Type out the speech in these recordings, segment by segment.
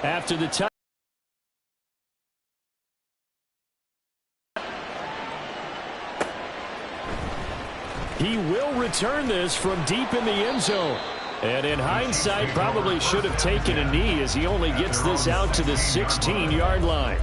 After the touch. He will return this from deep in the end zone. And in hindsight, probably should have taken a knee as he only gets this out to the 16-yard line.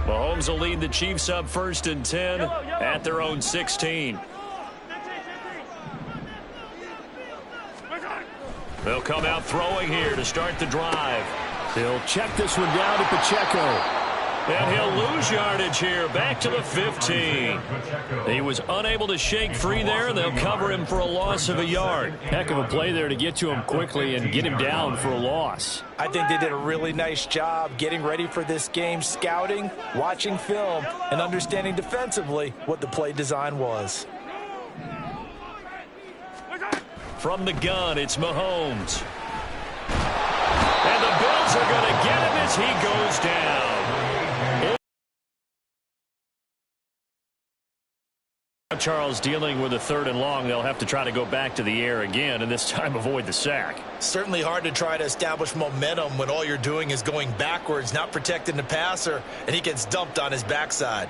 Mahomes will lead the Chiefs up 1st and 10 at their own 16. They'll come out throwing here to start the drive. He'll check this one down to Pacheco. And he'll lose yardage here, back to the 15. He was unable to shake free there, and they'll cover him for a loss of a yard. Heck of a play there to get to him quickly and get him down for a loss. I think they did a really nice job getting ready for this game, scouting, watching film, and understanding defensively what the play design was. From the gun, it's Mahomes. And the Bills are going to get him as he goes down. Charles dealing with a 3rd and long. They'll have to try to go back to the air again, and this time avoid the sack. Certainly hard to try to establish momentum when all you're doing is going backwards, not protecting the passer, and he gets dumped on his backside.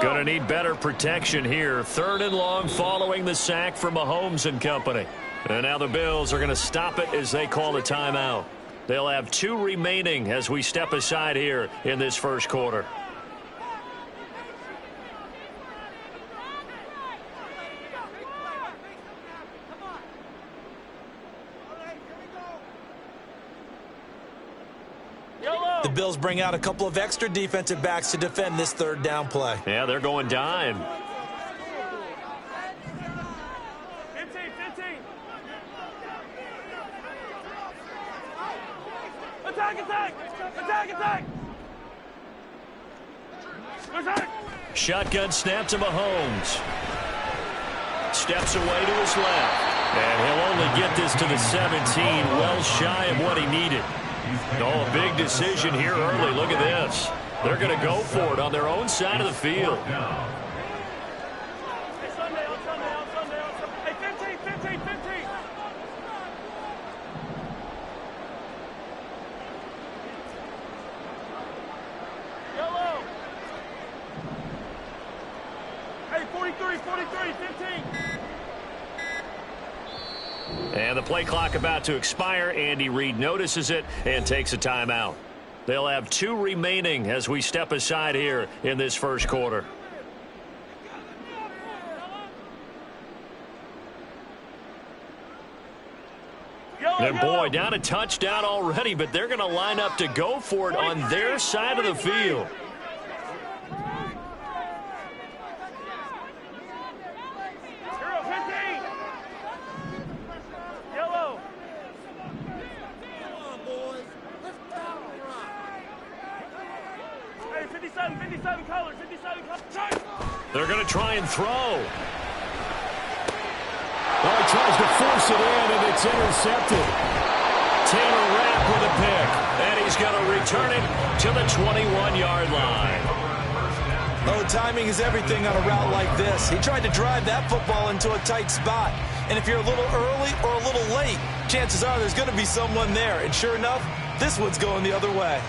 Going to need better protection here. 3rd and long following the sack from Mahomes and company. And now the Bills are going to stop it as they call a timeout. They'll have 2 remaining as we step aside here in this first quarter. The Bills bring out a couple of extra defensive backs to defend this 3rd down play. Yeah, they're going dime. 15. Attack! Shotgun snap to Mahomes. Steps away to his left. And he'll only get this to the 17, well shy of what he needed. Oh, a big decision here early. Look at this. They're going to go for it on their own side of the field. Hey, 15. Yellow. Hey, 43, 15. And the play clock about to expire. Andy Reid notices it and takes a timeout. They'll have 2 remaining as we step aside here in this first quarter. And boy, down a touchdown already, but they're going to line up to go for it on their side of the field. They're going to try and throw. Well, he tries to force it in, and it's intercepted. Taylor Rapp with a pick, and he's going to return it to the 21-yard line. Oh, timing is everything on a route like this. He tried to drive that football into a tight spot. And if you're a little early or a little late, chances are there's going to be someone there. And sure enough, this one's going the other way.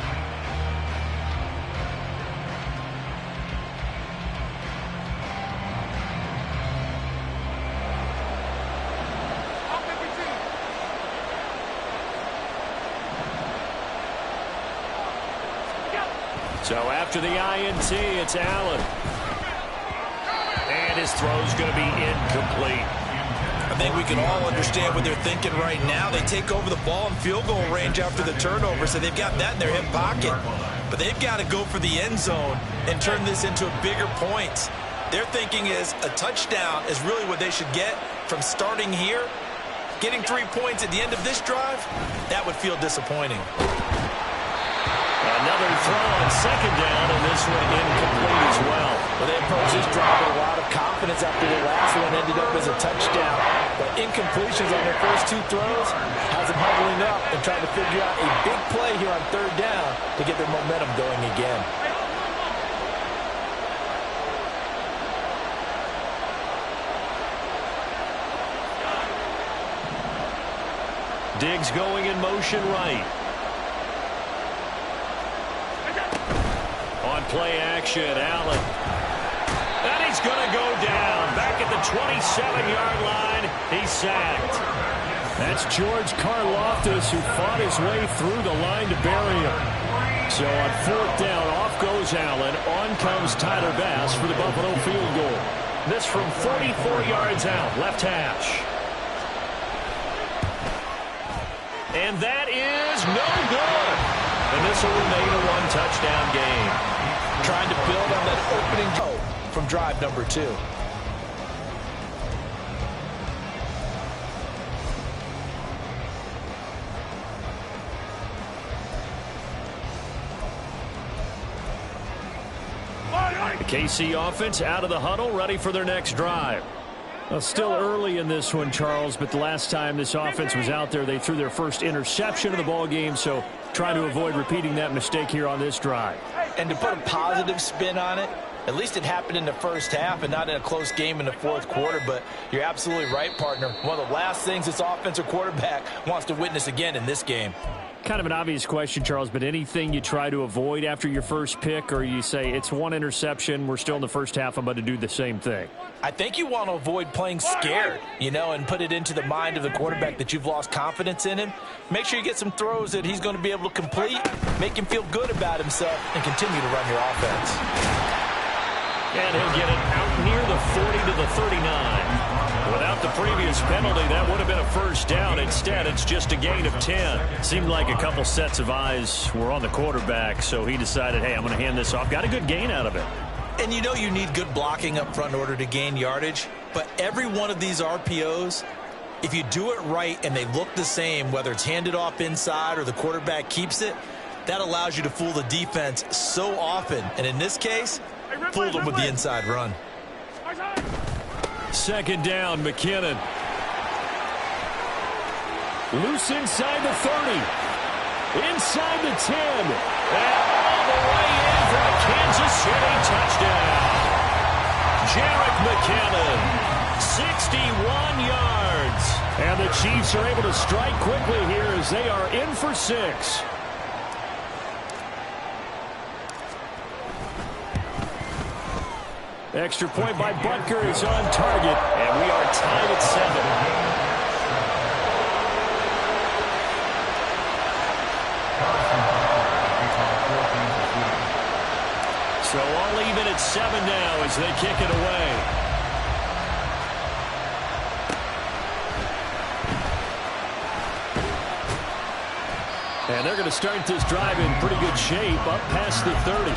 So after the INT, it's Allen. And his throw's going to be incomplete. I think we can all understand what they're thinking right now. They take over the ball in field goal range after the turnover, so they've got that in their hip pocket. But they've got to go for the end zone and turn this into bigger points. Their thinking is a touchdown is really what they should get from starting here. Getting 3 points at the end of this drive, that would feel disappointing. Another early throw on second down, and this one incomplete as well. Well, they approached this drive with a lot of confidence after the last one ended up as a touchdown. But incompletions on their first two throws has them huddling up and trying to figure out a big play here on third down to get their momentum going again. Diggs going in motion right. On play action, Allen. And he's going to go down. Back at the 27-yard line. He's sacked. That's George Karlaftis, who fought his way through the line to bury him. So on fourth down, off goes Allen. On comes Tyler Bass for the Buffalo field goal. This from 44 yards out, left hash. And that is no good. And this will remain a one-touchdown game. Trying to build on that opening from drive number 2. The KC offense out of the huddle, ready for their next drive. Well, still early in this one, Charles, but the last time this offense was out there, they threw their first interception of the ball game, so trying to avoid repeating that mistake here on this drive. And to put a positive spin on it, at least it happened in the first half and not in a close game in the fourth quarter. But you're absolutely right, partner. One of the last things this offensive quarterback wants to witness again in this game. Kind of an obvious question, Charles, but anything you try to avoid after your first pick, or you say it's one interception, we're still in the first half, I'm about to do the same thing? I think you want to avoid playing scared, and put it into the mind of the quarterback that you've lost confidence in him. Make sure you get some throws that he's going to be able to complete, make him feel good about himself, and continue to run your offense. And he'll get it out near the 40 to the 39. Without the previous penalty, that would have been a first down. Instead, it's just a gain of 10. Seemed like a couple sets of eyes were on the quarterback, so he decided, hey, I'm going to hand this off. Got a good gain out of it. And you need good blocking up front in order to gain yardage. But every one of these RPOs, if you do it right and they look the same, whether it's handed off inside or the quarterback keeps it, that allows you to fool the defense so often. And in this case, fooled them with the inside run. Second down, McKinnon. Loose inside the 30. Inside the 10. And all the way in for a Kansas City touchdown. Jerick McKinnon, 61 yards. And the Chiefs are able to strike quickly here as they are in for 6. Extra point by Butker is on target, and we are tied at 7. So all even at 7 now as they kick it away. And they're going to start this drive in pretty good shape, up past the 30.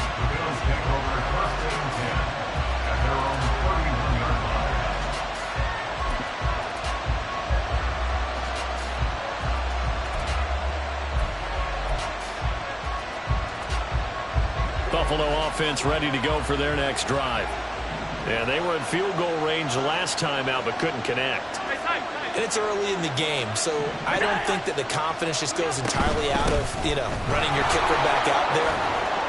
Buffalo offense ready to go for their next drive. Yeah, they were in field goal range last time out, but couldn't connect. And it's early in the game, so I don't think that the confidence just goes entirely out of, running your kicker back out there.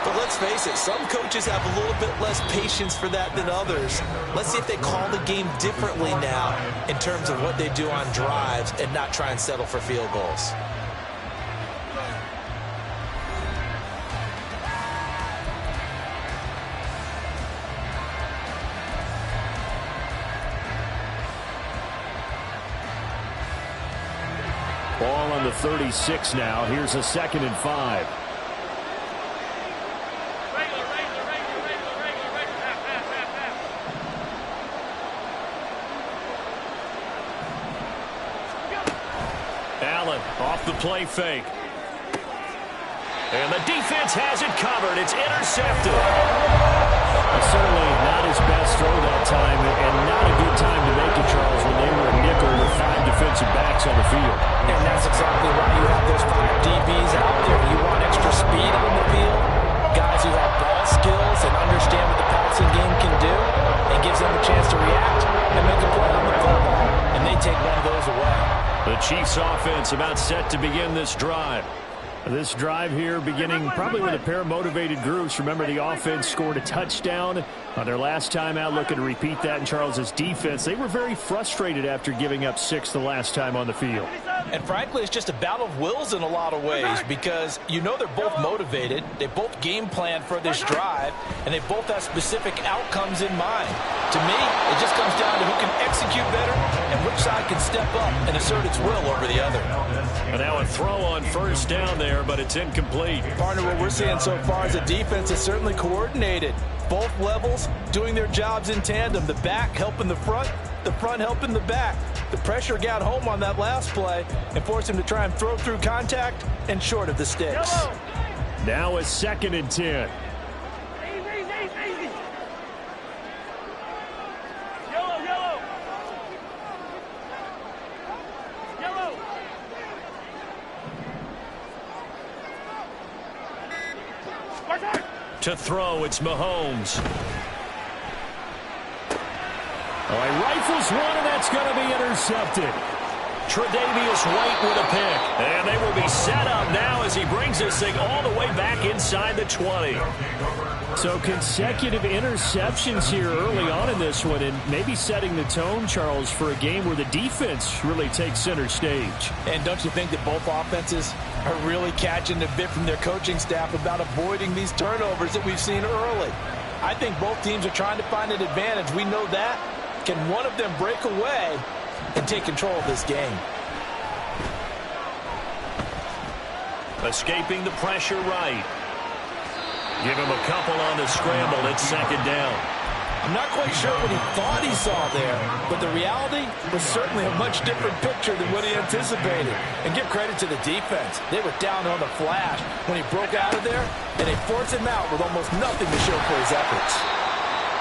But let's face it, some coaches have a little bit less patience for that than others. Let's see if they call the game differently now in terms of what they do on drives and not try and settle for field goals. Ball on the 36 now. Here's a 2nd and 5. Allen off the play fake. And the defense has it covered. It's intercepted. Certainly not his best throw that time, and not a good time to make it, Charles, when they were a nickel with 5 defensive backs on the field. And that's exactly why you have those 5 DBs out there. You want extra speed on the field. offense about set to begin this drive. This drive here beginning probably with a pair of motivated groups. Remember, the offense scored a touchdown on their last time out. Looking to repeat that in Charles's defense. They were very frustrated after giving up 6 the last time on the field. And frankly, it's just a battle of wills in a lot of ways because you know they're both motivated. They both game plan for this drive, and they both have specific outcomes in mind. To me, it just comes down to who can execute better and which side can step up and assert its will over the other. And now a throw on first down there, but it's incomplete. Partner, what we're seeing so far is a defense that's certainly coordinated. Both levels doing their jobs in tandem. The back helping the front helping the back. The pressure got home on that last play and forced him to try and throw through contact and short of the sticks. Now a 2nd and 10. Easy. Yellow. To throw, it's Mahomes. All right, rifles one, and that's going to be intercepted. Tre'Davious White with a pick. And they will be set up now as he brings this thing all the way back inside the 20. So consecutive interceptions here early on in this one, and maybe setting the tone, Charles, for a game where the defense really takes center stage. And don't you think that both offenses are really catching the bit from their coaching staff about avoiding these turnovers that we've seen early? I think both teams are trying to find an advantage. We know that. Can one of them break away and take control of this game? Escaping the pressure right. Give him a couple on the scramble. It's 2nd down. I'm not quite sure what he thought he saw there, but the reality was certainly a much different picture than what he anticipated. And give credit to the defense. They were down on the flash when he broke out of there, and they forced him out with almost nothing to show for his efforts.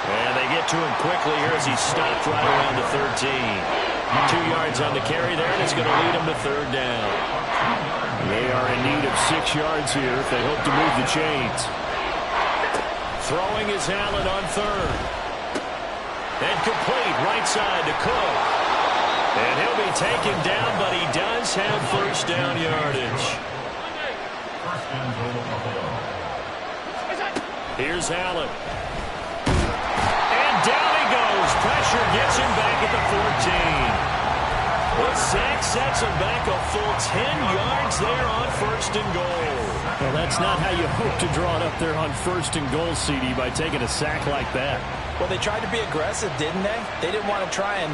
And they get to him quickly here as he's stopped right around the 13. 2 yards on the carry there, and it's going to lead him to 3rd down. They are in need of 6 yards here if they hope to move the chains. Throwing is Allen on 3rd. And complete right side to Cook. And he'll be taken down, but he does have 1st down yardage. Here's Allen. And down he goes. Pressure gets him back at the 14. The sack sets him back a full 10 yards there on 1st and goal. Well, that's not how you hope to draw it up there on 1st and goal, CD, by taking a sack like that. Well, they tried to be aggressive, didn't they? They didn't want to try and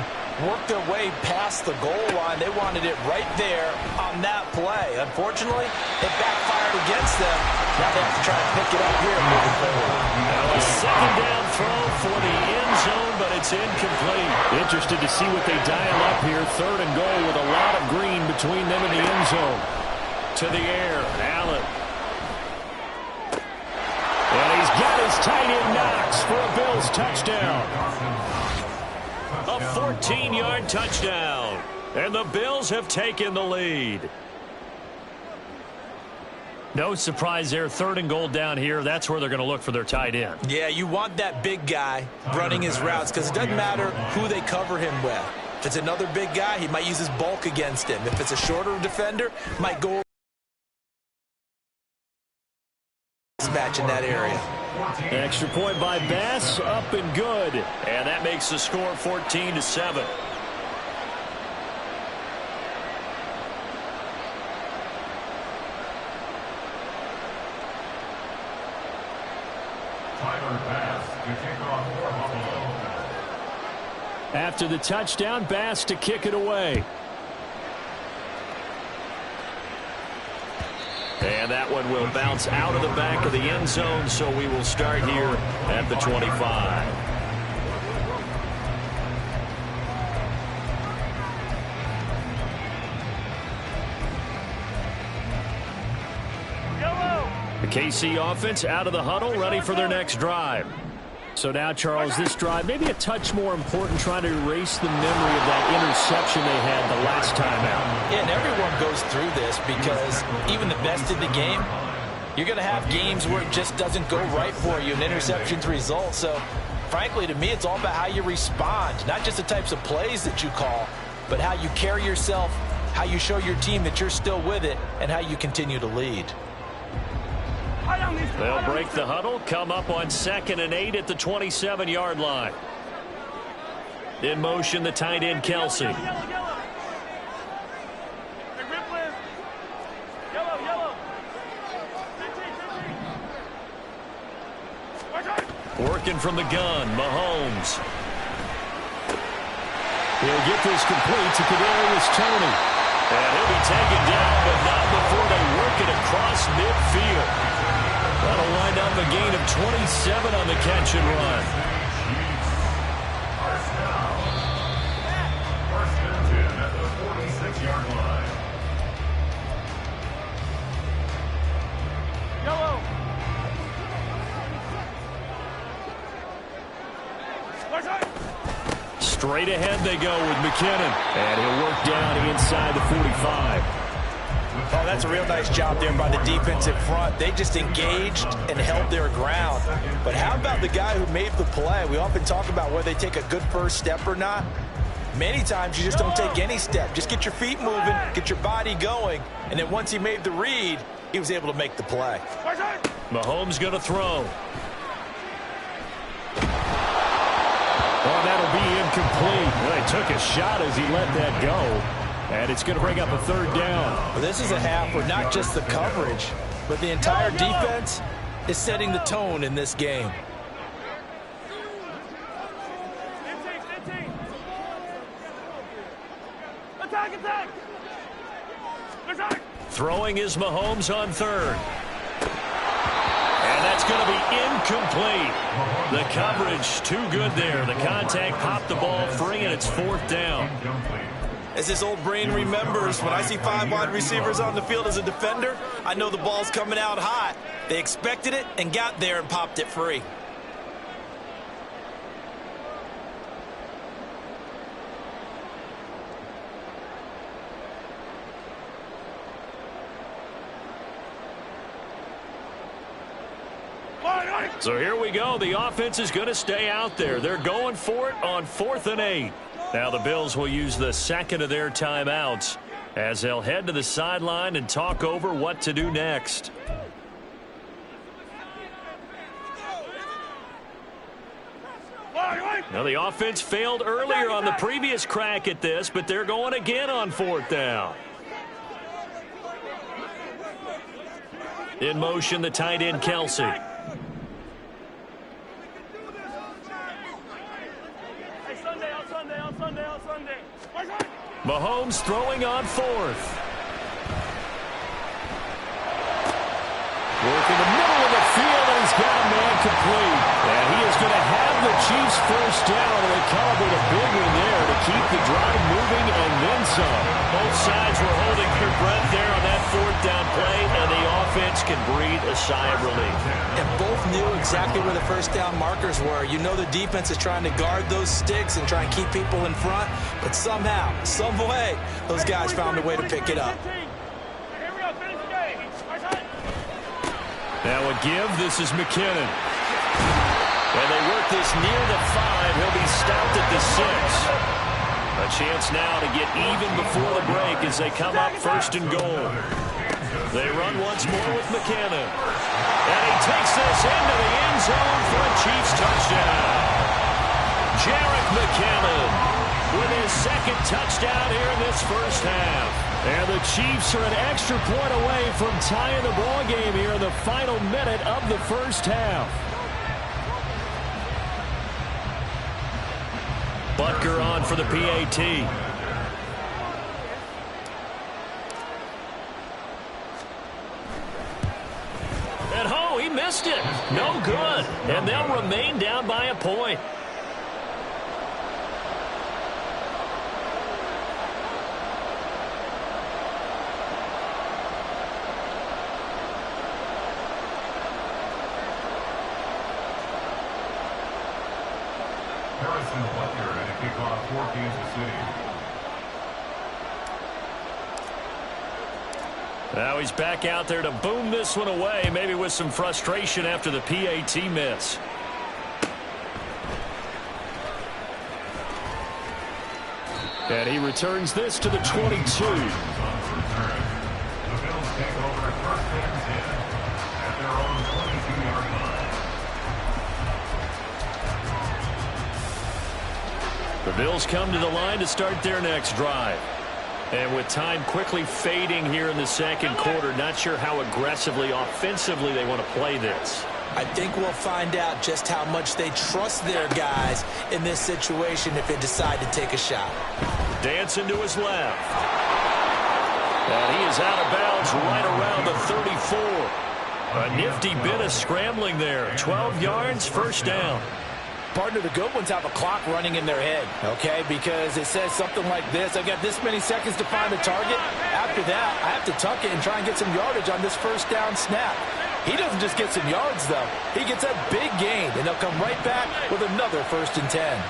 work their way past the goal line. They wanted it right there on that play. Unfortunately, it backfired against them. Now they have to try and pick it up here moving forward. Now a 2nd down throw for the end zone, but it's incomplete. Interested to see what they dial up here. 3rd and goal with a lot of green between them and the end zone. To the air, Allen. And he's got his tight end Knox for a Bills touchdown. A 14-yard touchdown. And the Bills have taken the lead. No surprise there. 3rd and goal down here. That's where they're going to look for their tight end. Yeah, you want that big guy running his routes because it doesn't matter who they cover him with. If it's another big guy, he might use his bulk against him. If it's a shorter defender, might go match in that area. Extra point by Bass, up and good. And that makes the score 14-7. After the touchdown, Bass to kick it away. And that one will bounce out of the back of the end zone, so we will start here at the 25. The KC offense out of the huddle, ready for their next drive. So now, Charles, this drive maybe a touch more important, trying to erase the memory of that interception they had the last time out. Yeah, and everyone goes through this because even the best in the game, you're going to have games where it just doesn't go right for you and interceptions result. So, frankly, to me, it's all about how you respond, not just the types of plays that you call, but how you carry yourself how you show your team that you're still with it, and how you continue to lead. They'll break the huddle, come up on 2nd and 8 at the 27-yard line. In motion, the tight end, Kelsey. Working from the gun, Mahomes. He'll get this complete to Kadarius Toney. And he'll be taken down, but not before they work it across midfield. That'll wind up a gain of 27 on the catch and run. First and 10 at the 46-yard line. Yellow. Straight ahead they go with McKinnon. And he'll work down inside the 45. Oh, that's a real nice job there by the defensive front. They just engaged and held their ground. But how about the guy who made the play? We often talk about whether they take a good first step or not. Many times you just don't take any step. Just get your feet moving, get your body going, and then once he made the read, he was able to make the play. Mahomes going to throw. Oh, that'll be incomplete. Well, he took a shot as he let that go. And it's going to bring up a 3rd down. Well, this is a half where not just the coverage, but the entire defense is setting the tone in this game. Attack, attack! Attack! Throwing is Mahomes on 3rd. And that's going to be incomplete. The coverage too good there. The contact popped the ball free, and it's 4th down. As his old brain remembers, when I see 5 wide receivers on the field as a defender, I know the ball's coming out hot. They expected it and got there and popped it free. So here we go. The offense is going to stay out there. They're going for it on 4th and 8. Now the Bills will use the 2nd of their timeouts as they'll head to the sideline and talk over what to do next. Now the offense failed earlier on the previous crack at this, but they're going again on 4th down. In motion, the tight end, Kelsey. Mahomes throwing on 4th. Working the middle of the field, and he's got a man complete. And he is going to have the Chiefs first down, and they celebrate a big one there to keep the drive moving and then some. Both sides were holding their breath there on that 4th down play, and the offense can breathe a sigh of relief. And both knew exactly where the first down markers were. You know the defense is trying to guard those sticks and try and keep people in front, but somehow, some way, those guys found a way to pick it up. Now a give. This is McKinnon. And they work this near the 5. He'll be stopped at the 6. A chance now to get even before the break as they come up 1st and goal. They run once more with McKinnon. And he takes this into the end zone for a Chiefs touchdown. Jarek McKinnon with his 2nd touchdown here in this first half. And the Chiefs are an extra point away from tying the ball game here in the final minute of the first half. Butker on for the PAT. And oh, he missed it. No good. And they'll remain down by a point. Butker and a kickoff for Kansas City. Now he's back out there to boom this one away, maybe with some frustration after the PAT miss. And he returns this to the 22. The Bills come to the line to start their next drive. And with time quickly fading here in the second quarter, not sure how aggressively, offensively they want to play this. I think we'll find out just how much they trust their guys in this situation if they decide to take a shot. Dancing to his left. And he is out of bounds right around the 34. A nifty bit of scrambling there. 12 yards, first down. Partner, the good ones have a clock running in their head, okay? Because it says something like this. I've got this many seconds to find the target. After that, I have to tuck it and try and get some yardage on this first down snap. He doesn't just get some yards, though. He gets a big gain, and he'll come right back with another 1st and 10.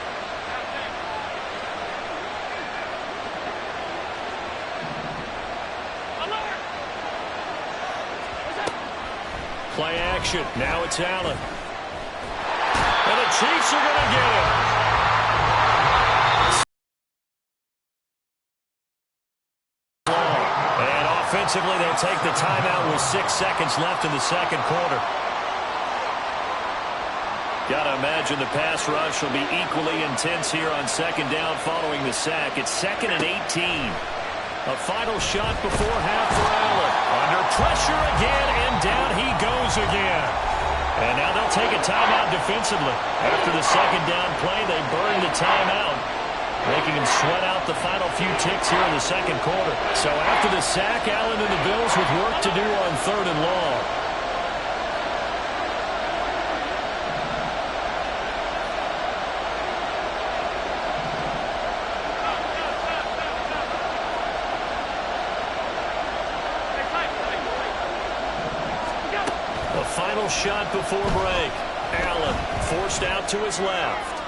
Play action. Now it's Allen. And the Chiefs are going to get him. And offensively, they'll take the timeout with 6 seconds left in the second quarter. Got to imagine the pass rush will be equally intense here on second down following the sack. It's 2nd and 18. A final shot before half for Allen. Under pressure again, and down he goes again. And now they'll take a timeout defensively. After the second down play, they burn the timeout, making him sweat out the final few ticks here in the second quarter. So after the sack, Allen and the Bills with work to do on 3rd and long. Final shot before break. Allen forced out to his left.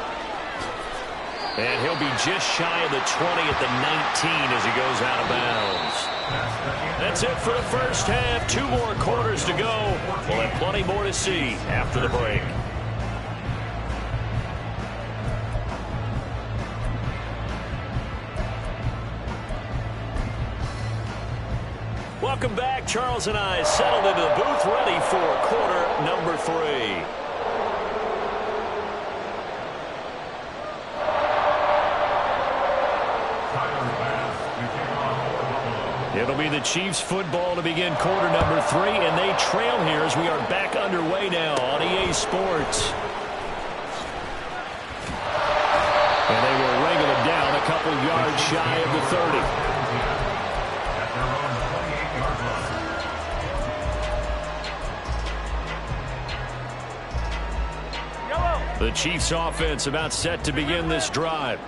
And he'll be just shy of the 20 at the 19 as he goes out of bounds. That's it for the first half. 2 more quarters to go. We'll have plenty more to see after the break. Welcome back. Charles and I settled into the booth, ready for quarter number 3. It'll be the Chiefs football to begin quarter number 3, and they trail here as we are back underway now on EA Sports. And they will wrangle it down a couple yards shy of the 30. The Chiefs offense about set to begin this drive.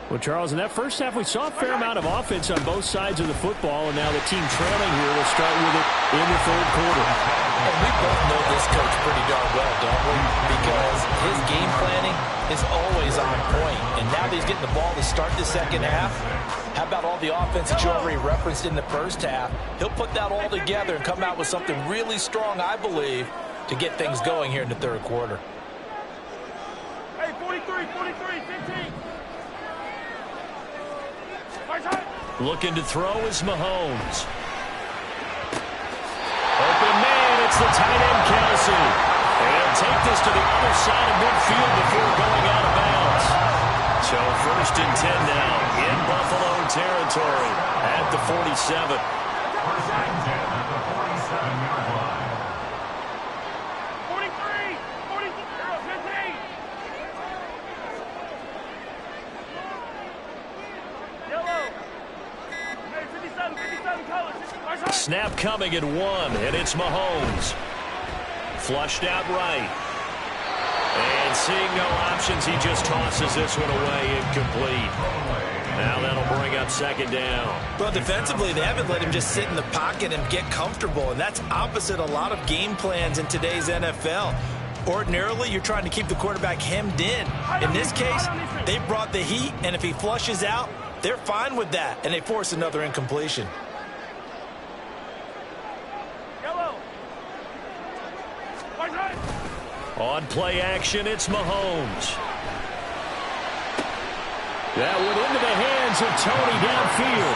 Well, Charles, in that first half, we saw a fair amount of offense on both sides of the football, and now the team trailing here will start with it in the 3rd quarter. And we both know this coach pretty darn well, don't we? Because his game planning is always on point. And now that he's getting the ball to start the second half, how about all the offense that you already referenced in the first half? He'll put that all together and come out with something really strong, I believe, to get things going here in the 3rd quarter. Hey, 43, 15. Looking to throw is Mahomes. Open man, it's the tight end Kelsey. And he'll take this to the other side of midfield before going out of bounds. So 1st and 10 now in Buffalo territory at the 47. 1st and 10 at the 47-yard line. 43, 15. Yellow. Hey, 57 colors. Snap coming at 1, and it's Mahomes. Flushed out right. And seeing no options, he just tosses this one away, incomplete. Now that'll bring up 2nd down. Well, defensively, they haven't let him just sit in the pocket and get comfortable, and that's opposite a lot of game plans in today's NFL. Ordinarily, you're trying to keep the quarterback hemmed in. In this case, they brought the heat, and if he flushes out, they're fine with that, and they force another incompletion. Yellow. On play action, it's Mahomes. That went into the hands of Tony downfield.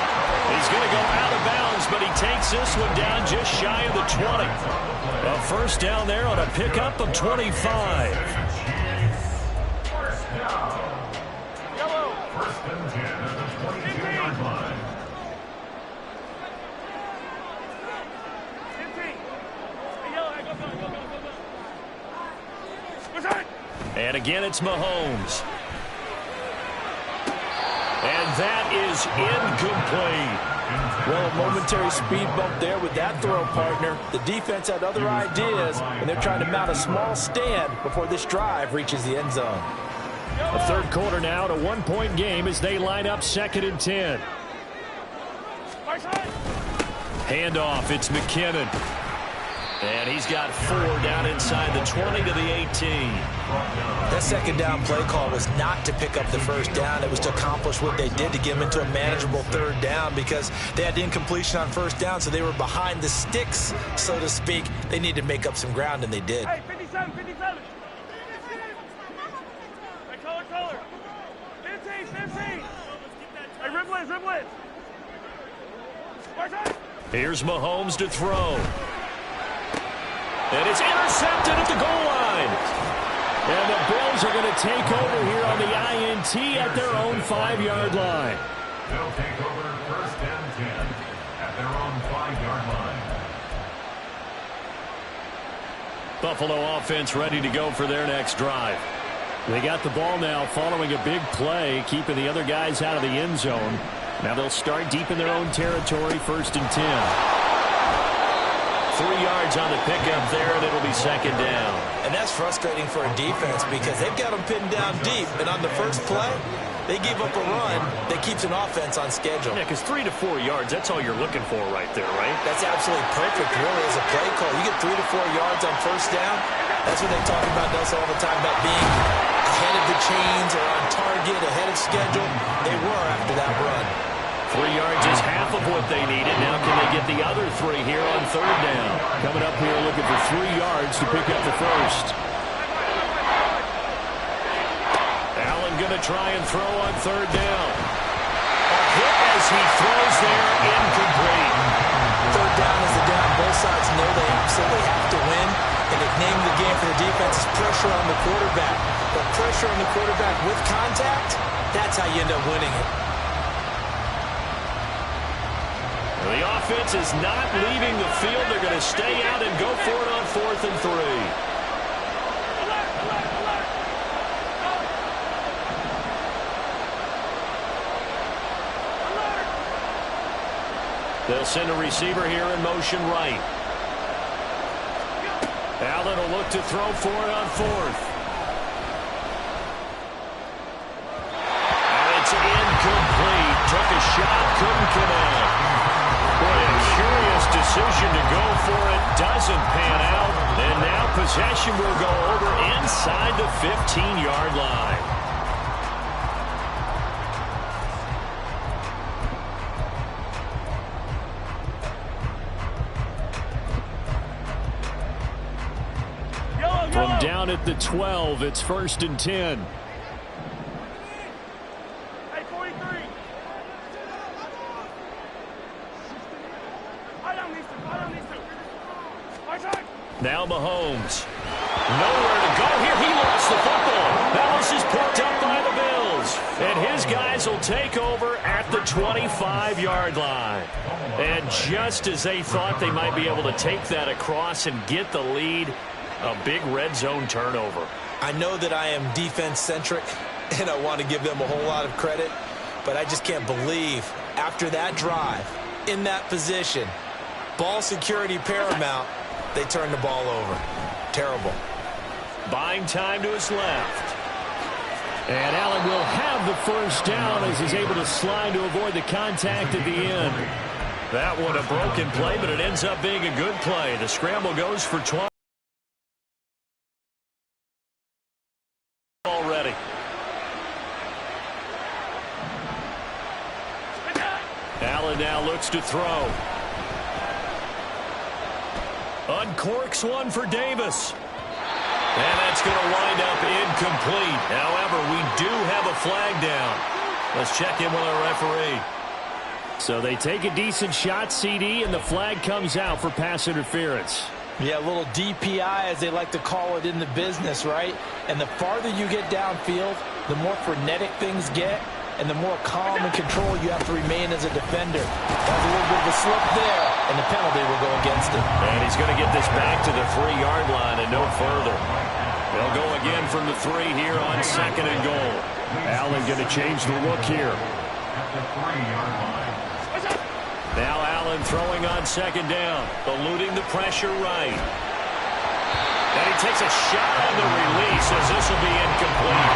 He's going to go out of bounds, but he takes this one down just shy of the 20. A first down there on a pickup of 25. First and 10 at the 22-yard line. 15. Hey, yellow, go. And again, it's Mahomes. And that is incomplete. Well, a momentary speed bump there with that throw, partner. The defense had other ideas, and they're trying to mount a small stand before this drive reaches the end zone. A third quarter now, a one-point game as they line up 2nd and 10. Handoff, it's McKinnon. And he's got 4 down inside the 20 to the 18. That second down play call was not to pick up the first down. It was to accomplish what they did to get them into a manageable third down because they had incompletion on first down, so they were behind the sticks, so to speak. They needed to make up some ground, and they did. Hey, 57. Hey, color. 15. Hey, Riblins. Here's Mahomes to throw. And it's intercepted at the goal line. And the Bills are going to take over here on the INT at their own 5-yard line. They'll take over first and 10 at their own 5-yard line. Buffalo offense ready to go for their next drive. They got the ball now following a big play, keeping the other guys out of the end zone. Now they'll start deep in their own territory, 1st and 10. 3 yards on the pickup there, and it'll be 2nd down. And that's frustrating for a defense because they've got them pinned down deep. And on the first play, they gave up a run that keeps an offense on schedule. Yeah, because 3 to 4 yards, that's all you're looking for right there, right? That's absolutely perfect, really, as a play call. You get 3 to 4 yards on first down. That's what they talk about, Nelson, all the time, about being ahead of the chains or on target, ahead of schedule. They were after that run. 3 yards is half of what they needed. Now can they get the other 3 here on 3rd down? Coming up here looking for 3 yards to pick up the first. Allen going to try and throw on 3rd down. A hit as he throws there, incomplete. 3rd down is the down. Both sides know they absolutely have to win. And the name of the game for the defense is pressure on the quarterback. But pressure on the quarterback with contact, that's how you end up winning it. The offense is not leaving the field. They're going to stay out and go for it on 4th and 3. They'll send a receiver here in motion right. Allen will look to throw for it on 4th. And it's incomplete. Took a shot, couldn't connect. Boy, a curious decision to go for it. Doesn't pan out. And now possession will go over inside the 15-yard line. From down at the 12, it's 1st and 10. Hey, 43. I don't need to. Now Mahomes. Nowhere to go here. He lost the football. That was just picked up by the Bills. And his guys will take over at the 25-yard line. And just as they thought they might be able to take that across and get the lead, a big red zone turnover. I know that I am defense-centric, and I want to give them a whole lot of credit, but I just can't believe after that drive, in that position, ball security paramount, they turn the ball over. Terrible. Buying time to his left. And Allen will have the first down as he's able to slide to avoid the contact at the end. That one a broken play, but it ends up being a good play. The scramble goes for 20. Already. Allen now looks to throw. Uncorks one for Davis. And that's going to wind up incomplete. However, we do have a flag down. Let's check in with our referee. So they take a decent shot, CD, and the flag comes out for pass interference. Yeah, a little DPI, as they like to call it in the business, right? And the farther you get downfield, the more frenetic things get, and the more calm and control you have to remain as a defender. That's a little bit of a slip there, and the penalty will go against him. And he's going to get this back to the 3-yard line and no further. They'll go again from the 3 here on 2nd and goal. Allen going to change the look here. At the 3-yard line. Now Allen throwing on 2nd down, eluding the pressure right. And he takes a shot on the release as this will be incomplete.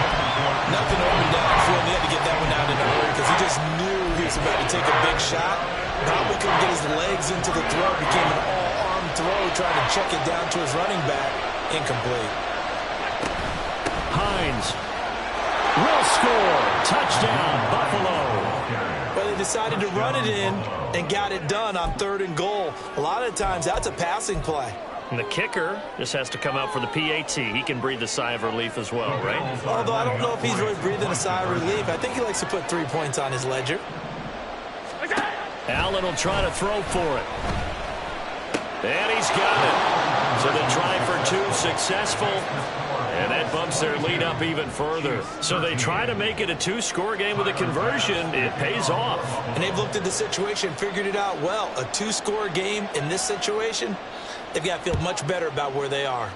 Nothing open downfield. He had to get that one out in a hurry because he just knew he was about to take a big shot. Probably couldn't get his legs into the throw. Became an all-arm throw, trying to check it down to his running back. Incomplete. Hines will score. Touchdown, Buffalo. But they decided to run it in and got it done on 3rd and goal. A lot of times, that's a passing play. And the kicker just has to come out for the PAT. He can breathe a sigh of relief as well, right? Although I don't know if he's really breathing a sigh of relief. I think he likes to put 3 points on his ledger. Allen will try to throw for it. And he's got it. So they try for 2, successful. And that bumps their lead up even further. So they try to make it a 2-score game with a conversion. It pays off. And they've looked at the situation, figured it out well. A 2-score game in this situation, they've got to feel much better about where they are.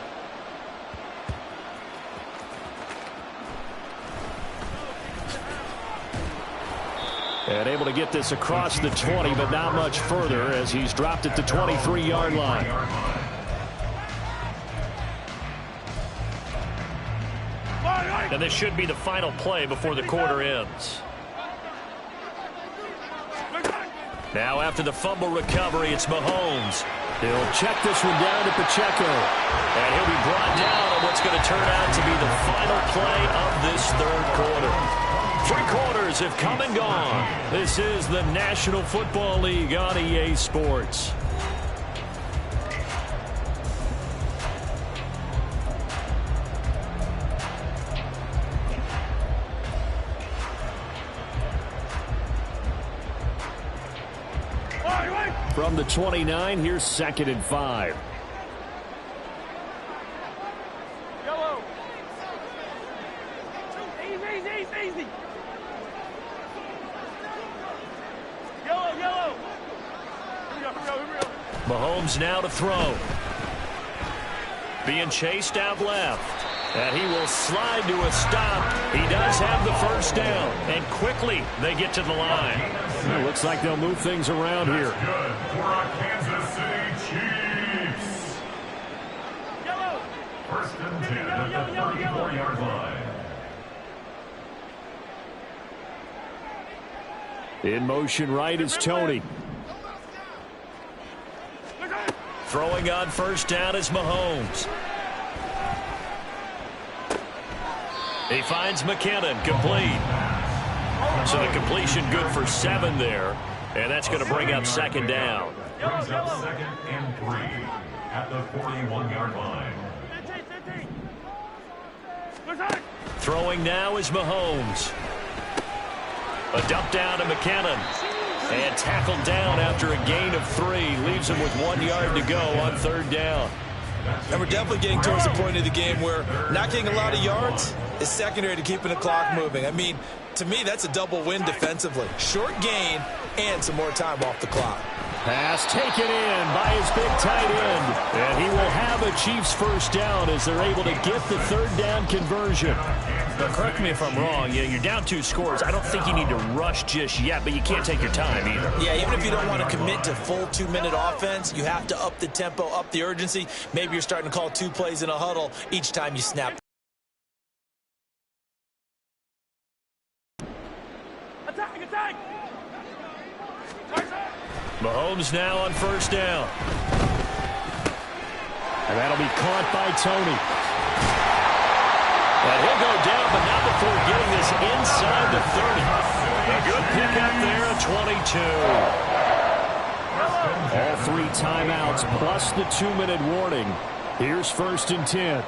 And able to get this across the 20, but not much further as he's dropped at the 23-yard line. And this should be the final play before the quarter ends. Now after the fumble recovery, it's Mahomes. He'll check this one down to Pacheco. And he'll be brought down on what's going to turn out to be the final play of this 3rd quarter. 3 quarters have come and gone. This is the National Football League on EA Sports. From the 29, here's 2nd and 5. Yellow. Easy. Yellow. Here we go. Mahomes now to throw. Being chased out left. And he will slide to a stop. He does have the 1st down. And quickly they get to the line. It looks like they'll move things around here. Good for our Kansas City Chiefs. Yellow. 1st and 10 at the 34-yard line. In motion right is Tony. Throwing on 1st down is Mahomes. He finds McKinnon, complete. So the completion good for 7 there. And that's going to bring up 2nd down. Brings up 2nd and 3 at the 41-yard line. 15. Throwing now is Mahomes. A dump down to McKinnon. And tackled down after a gain of 3. Leaves him with 1 yard to go on 3rd down. And we're definitely getting towards the point of the game where not getting a lot of yards is secondary to keeping the clock moving. I mean, to me, that's a double win defensively. Short gain and some more time off the clock. Pass taken in by his big tight end. And he will have a Chiefs 1st down as they're able to get the 3rd down conversion. Now, correct me if I'm wrong. You're down 2 scores. I don't think you need to rush just yet, but you can't take your time either. Yeah, even if you don't want to commit to full 2-minute offense, you have to up the tempo, up the urgency. Maybe you're starting to call 2 plays in a huddle each time you snap. Attack! Mahomes now on 1st down. And that'll be caught by Tony. And he'll go down, but not before getting this inside the 30. A good pick up there at 22. All 3 timeouts plus the 2-minute warning. Here's 1st and 10.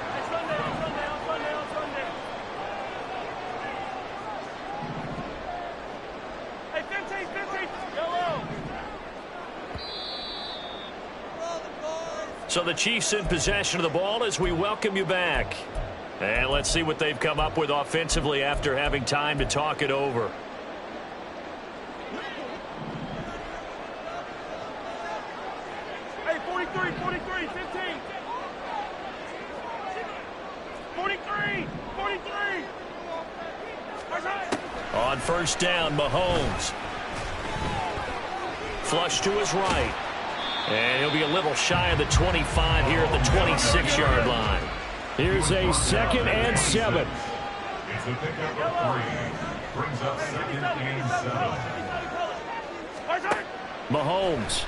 So the Chiefs in possession of the ball as we welcome you back. And let's see what they've come up with offensively after having time to talk it over. Hey, 43, 15. 43. On first down, Mahomes. Flush to his right. And he'll be a little shy of the 25 here at the 26-yard line. Here's a 2nd and 7. It's a pickup of 3. Brings up 2nd and 7. Mahomes.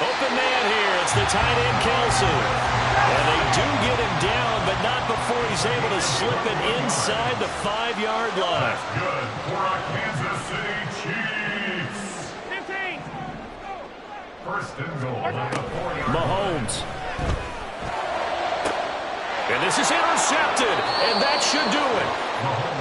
Open man here. It's the tight end, Kelsey. And they do get him down, but not before he's able to slip it inside the 5-yard line. That's good for our Kansas City Chiefs. 15. First and goal on the 4-yard line. Mahomes. And this is intercepted, and that should do it.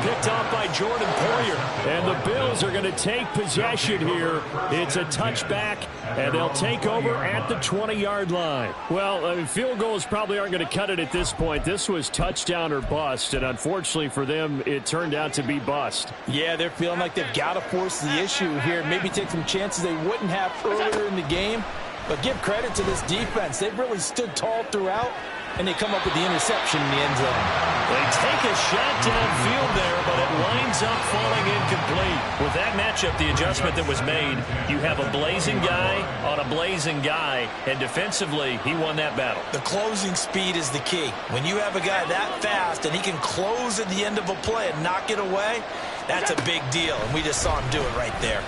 Picked off by Jordan Poyer. And the Bills are going to take possession here. It's a touchback, and they'll take over at the 20-yard line. Well, field goals probably aren't going to cut it at this point. This was touchdown or bust, and unfortunately for them, it turned out to be bust. Yeah, they're feeling like they've got to force the issue here. Maybe take some chances they wouldn't have earlier in the game. But give credit to this defense. They've really stood tall throughout, and they come up with the interception in the end zone. They take a shot downfield there, but it winds up falling incomplete. With that matchup, the adjustment that was made, you have a blazing guy on a blazing guy, and defensively, he won that battle. The closing speed is the key. When you have a guy that fast and he can close at the end of a play and knock it away, that's a big deal, and we just saw him do it right there.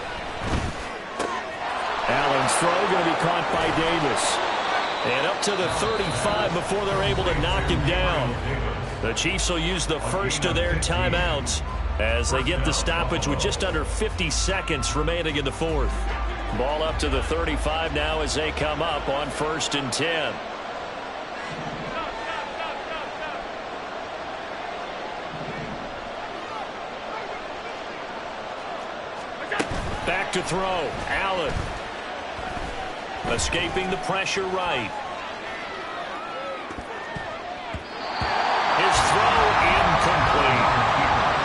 Allen's throw going to be caught by Davis. And up to the 35 before they're able to knock him down. The Chiefs will use the first of their timeouts as they get the stoppage with just under 50 seconds remaining in the 4th. Ball up to the 35 now as they come up on 1st and 10. Back to throw. Allen. Escaping the pressure right. His throw incomplete.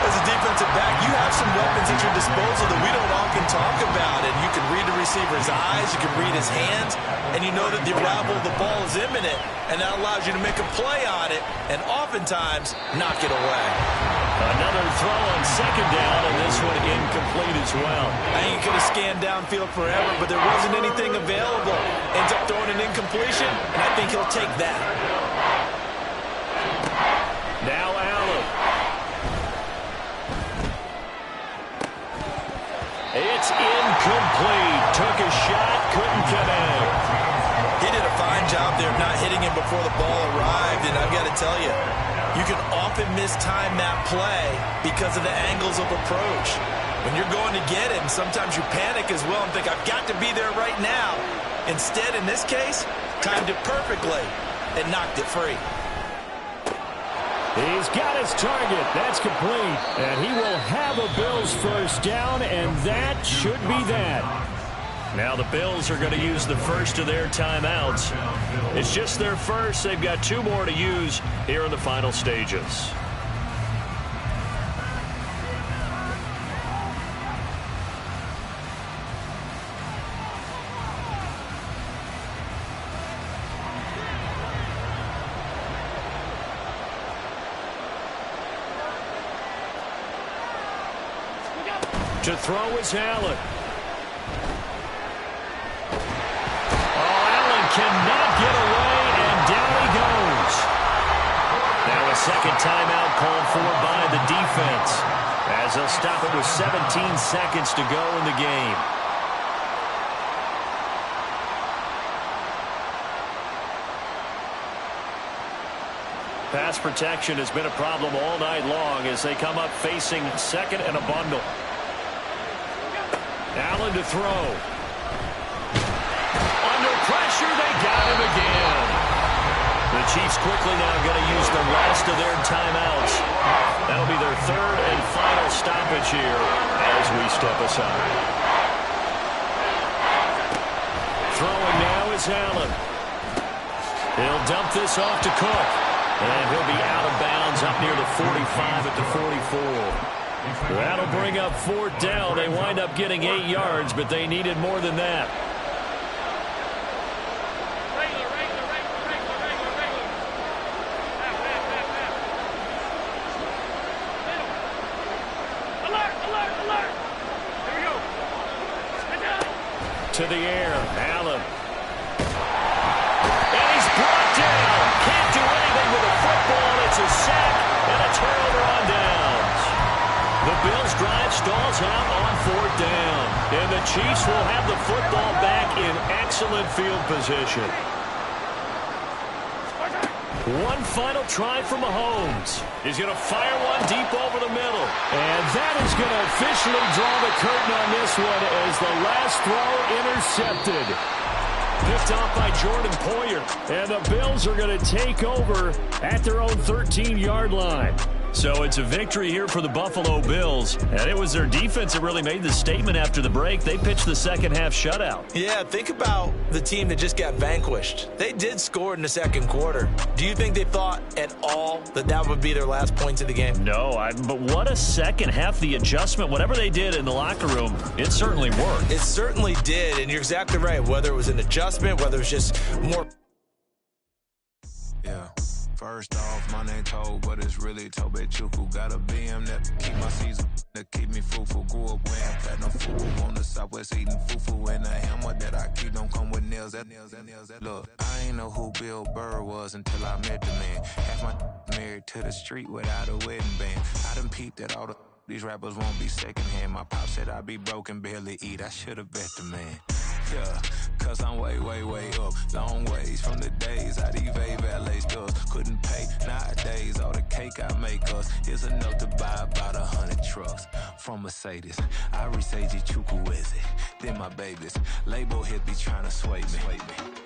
As a defensive back, you have some weapons at your disposal that we don't often talk about. And you can read the receiver's eyes, you can read his hands, and you know that the arrival of the ball is imminent, and that allows you to make a play on it and oftentimes knock it away. Another throw on 2nd down, and this one incomplete as well. I think he could have scanned downfield forever, but there wasn't anything available. Ends up throwing an incompletion, and I think he'll take that. Now Allen. It's incomplete. Took a shot, couldn't connect. He did a fine job there of not hitting him before the ball arrived, and I've got to tell you, you can often mistime that play because of the angles of approach. When you're going to get it, and sometimes you panic as well and think, I've got to be there right now. Instead, in this case, timed it perfectly and knocked it free. He's got his target. That's complete. And he will have a Bills first down, and that should be that. Now the Bills are going to use the first of their timeouts. It's just their first. They've got 2 more to use here in the final stages. To throw is Allen. Cannot get away, and down he goes. Now a second timeout called for by the defense, as they'll stop it with 17 seconds to go in the game. Pass protection has been a problem all night long as they come up facing 2nd and a bundle. Allen to throw. Pressure, they got him again. The Chiefs quickly now going to use the last of their timeouts. That'll be their 3rd and final stoppage here as we step aside. Throwing is Allen. He'll dump this off to Cook. And he'll be out of bounds up near the 45 at the 44. That'll bring up 4th down. They wind up getting 8 yards, but they needed more than that. To the air, Allen. And he's brought down. Can't do anything with the football. It's a sack and a turnover on downs. The Bills' drive stalls out on 4th down. And the Chiefs will have the football back in excellent field position. One final try for Mahomes. He's going to fire one deep over the middle. And that is going to officially draw the curtain on this one as the last throw intercepted. Picked off by Jordan Poyer. And the Bills are going to take over at their own 13-yard line. So it's a victory here for the Buffalo Bills. And it was their defense that really made the statement after the break. They pitched the second-half shutout. Yeah, think about the team that just got vanquished. They did score in the second quarter. Do you think they thought at all that that would be their last points of the game? No, but what a second half. The adjustment, whatever they did in the locker room, it certainly worked. It certainly did, and you're exactly right. Whether it was an adjustment, whether it was just more... Yeah. First off, my name Toad, but it's really Tobe Chuku. Got a BM that keep my season, that keep me fruitful. Grew up wearing platinum fufu on the Southwest eating fufu. And a hammer that I keep don't come with nails. Look, I ain't know who Bill Burr was until I met the man. Half my married to the street without a wedding band. I done peeped at all these rappers won't be secondhand. My pop said I'd be broke and barely eat. I should've bet the man. Yeah, cause I'm way, way, way up. Long ways from the days I these valet stores couldn't pay. Nowadays, all the cake I make us is enough to buy about 100 trucks. From Mercedes, I resage Chukwueze. Then my babies, label hit be trying to sway me.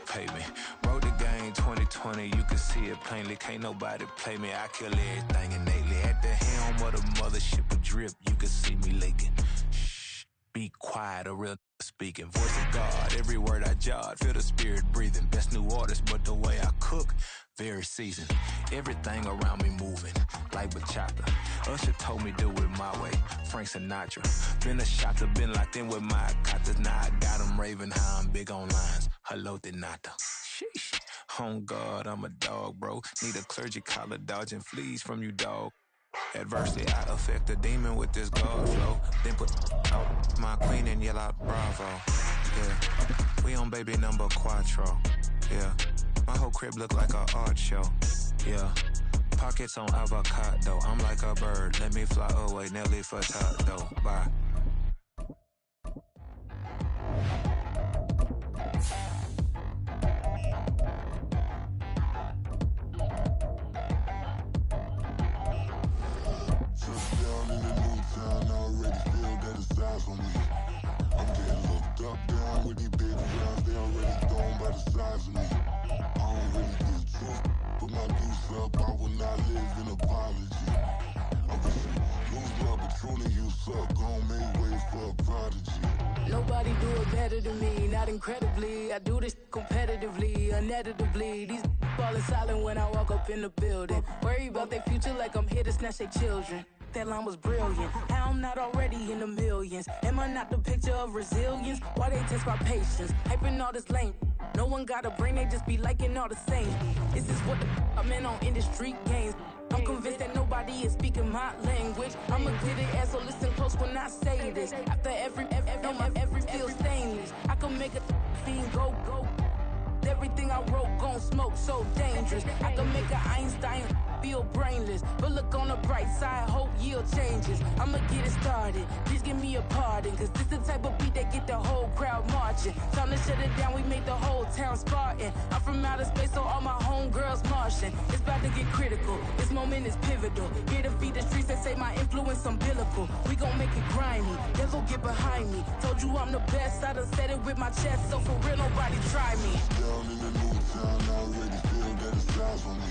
Pay me. Wrote the game 2020, you can see it plainly. Can't nobody play me. I kill everything innately. At the helm of the mothership of drip, you can see me leaking. Shh, be quiet, a real speaking. Voice of God, every word I jot. Feel the spirit breathing. Best new artist, but the way I cook, very seasoned. Everything around me moving, like bachata. Usher told me do it my way. Frank Sinatra. Been a shotter, been locked in with my katas. Now I got them raving how I'm big on lines. Hello, Denata. Sheesh. On God, I'm a dog, bro. Need a clergy collar, dodging fleas from you, dog. Adversity, I affect a demon with this God flow. Then put out my queen and yell out bravo. Yeah, we on baby number quattro. Yeah, my whole crib look like a art show. Yeah, pockets on avocado. I'm like a bird, let me fly away. Nelly Furtado, bye. Nobody do it better than me, not incredibly. I do this competitively, uneditably. These falling silent when I walk up in the building. Worry about their future like I'm here to snatch their children. That line was brilliant. How I'm not already in the millions. Am I not the picture of resilience? Why they test my patience? Hyping all this lame. No one got a brain, they just be liking all the same. Is this what the I'm in on industry games? I'm convinced that nobody is speaking my language. I'ma get it as so listen close when I say this. After every feel stainless. I can make a fiend go. Everything I wrote gon' smoke, so dangerous. I can make an Einstein feel brainless. But look on the bright side, hope yield changes. I'ma get it started, please give me a pardon. Cause this the type of beat that get the whole crowd marching. Time to shut it down, we made the whole town Spartan. I'm from outer space, so all my homegirls Martian. It's about to get critical, this moment is pivotal. Here to feed the streets that say my influence umbilical. We gon' make it grimy, never get behind me. Told you I'm the best, I done said it with my chest. So for real, nobody try me. Down in the new town, I already feel that it's eyes on me.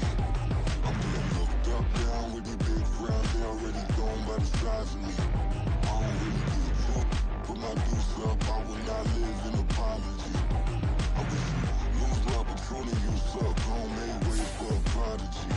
I'm getting looked up, down with these big crowds, they already gone by the size of me. I don't really give a fuck, put my deuce up, I will not live in apology. I wish you opportunity, you suck. Home made way for a prodigy.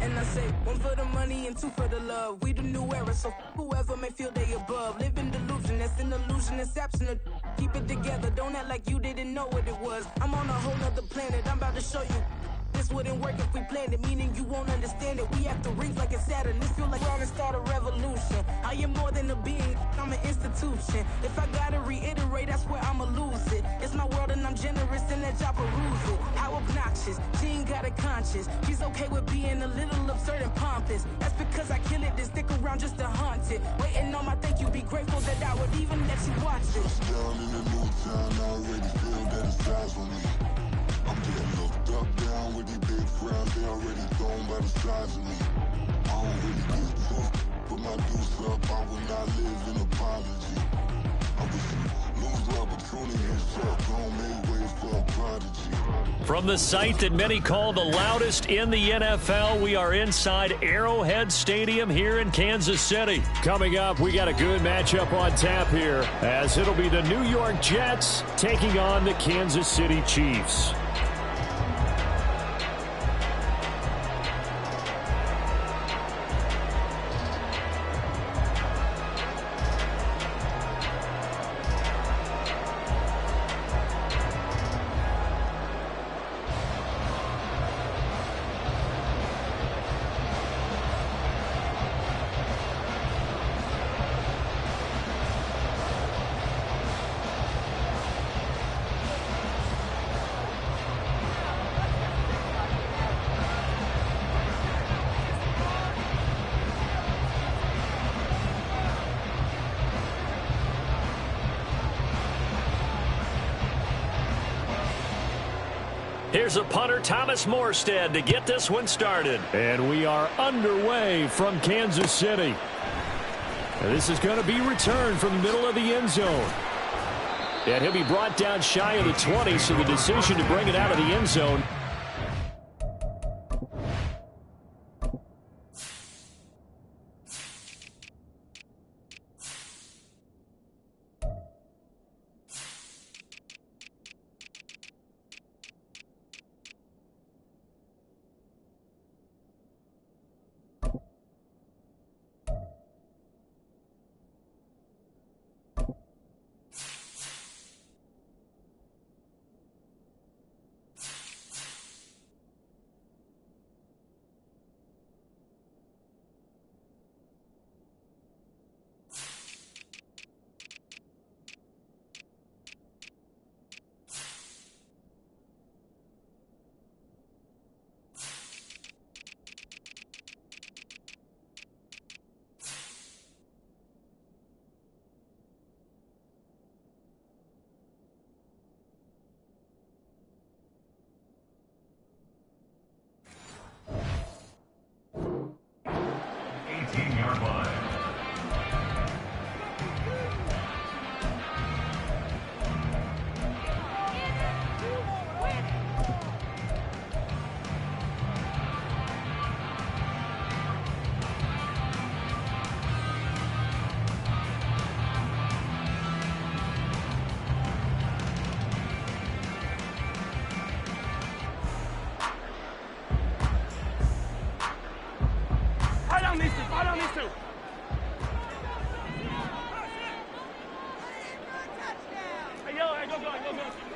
And I say, one for the money and two for the love. We the new era, so whoever may feel they above. Live in delusion, that's an illusion, that's absent. Keep it together, don't act like you didn't know what it was. I'm on a whole nother planet, I'm about to show you. This wouldn't work if we planned it, meaning you won't understand it. We have to rings like it's Saturn. This feel like we're gonna start a revolution. I am more than a being, I'm an institution. If I gotta reiterate, that's where I'ma lose it. It's my world and I'm generous and that y'all peruse it. How obnoxious, she ain't got a conscience. She's okay with being a little absurd and pompous. That's because I kill it, then stick around just to haunt it. Waiting on my thank you, be grateful that I would even let you watch it. Down in the new town, I already feel that it's eyes on me. I'm getting looked up, down with these big frowns, they already thrown by the size of me. I don't really get tough, put my deuce up, I will not live in apology. I wish you lose the opportunity, suck, home made way for a prodigy. From the site that many call the loudest in the NFL, we are inside Arrowhead Stadium here in Kansas City. Coming up, we got a good matchup on tap here, as it'll be the New York Jets taking on the Kansas City Chiefs. Here's a punter, Thomas Morstead, to get this one started. And we are underway from Kansas City. And this is going to be returned from the middle of the end zone. And he'll be brought down shy of the 20, so the decision to bring it out of the end zone.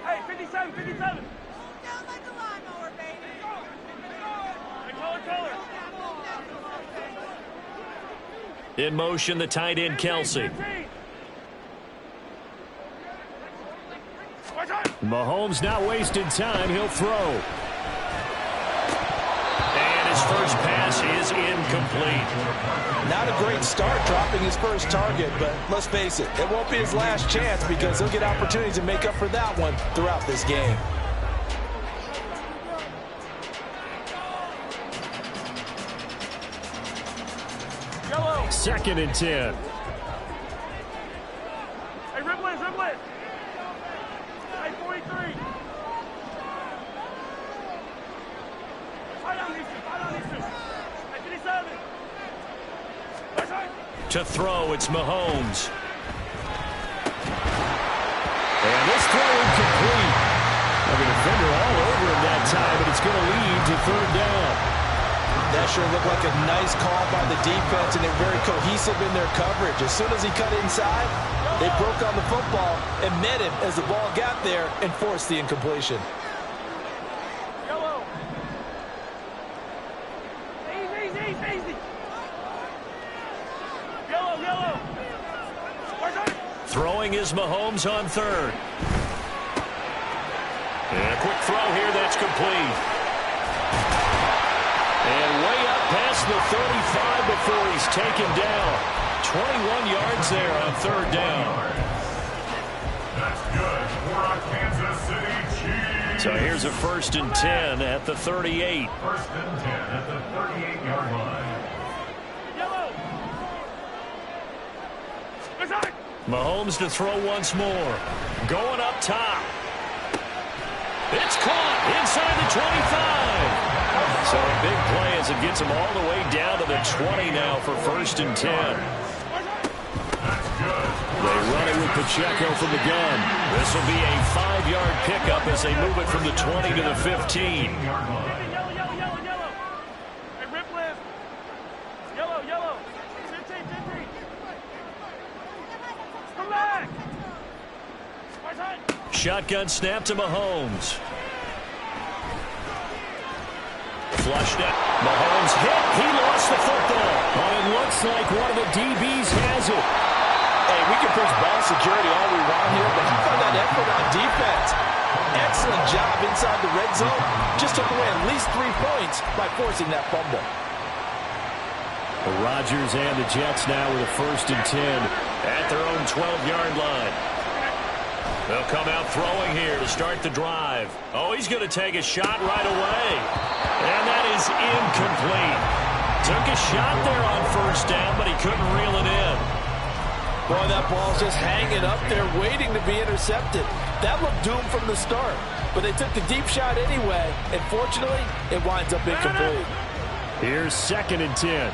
Hey, 57, 57. Down like a lawnmower, baby. Hey, color. In motion, the tight end, Kelsey. Mahomes not wasting time. He'll throw. And his first pass is incomplete. Not a great start dropping his first target, but let's face it, it won't be his last chance because he'll get opportunities to make up for that one throughout this game. Yellow. 2nd and 10. Hey, Ripley. Hey, 43. Hide on these two. Hey, 57. To throw, it's Mahomes. And this throw incomplete. A defender all over him that going to lead to third down. That sure looked like a nice call by the defense, and they're very cohesive in their coverage. As soon as he cut inside, they broke on the football and met him as the ball got there and forced the incompletion. Yellow. Easy. Yellow. Throwing is Mahomes on third. And a quick throw here that's complete. And way up past the 35 before he's taken down. 21 yards there on third down. That's good for a Kansas City Chiefs. So here's a 1st and 10 at the 38. 1st and 10 at the 38-yard line. Yellow. Mahomes to throw once more. Going up top. It's caught inside the 25. So a big play as it gets him all the way down to the 20 now for 1st and 10. They run it with Pacheco from the gun. This will be a 5-yard pickup as they move it from the 20 to the 15. Yellow. Hey, Ripley. Yellow. 15. Come back. Shotgun snap to Mahomes. Flushed out. Mahomes hit. He lost the football. But it looks like one of the DBs has it. Hey, we can push ball security all we want here, but how about that effort on defense? Excellent job inside the red zone. Just took away at least 3 points by forcing that fumble. The Rodgers and the Jets now with a 1st and 10 at their own 12-yard line. They'll come out throwing here to start the drive. Oh, he's going to take a shot right away. And that is incomplete. Took a shot there on 1st down, but he couldn't reel it in. Boy, that ball's just hanging up there waiting to be intercepted. That looked doomed from the start, but they took the deep shot anyway, and fortunately, it winds up incomplete. Here's 2nd and 10.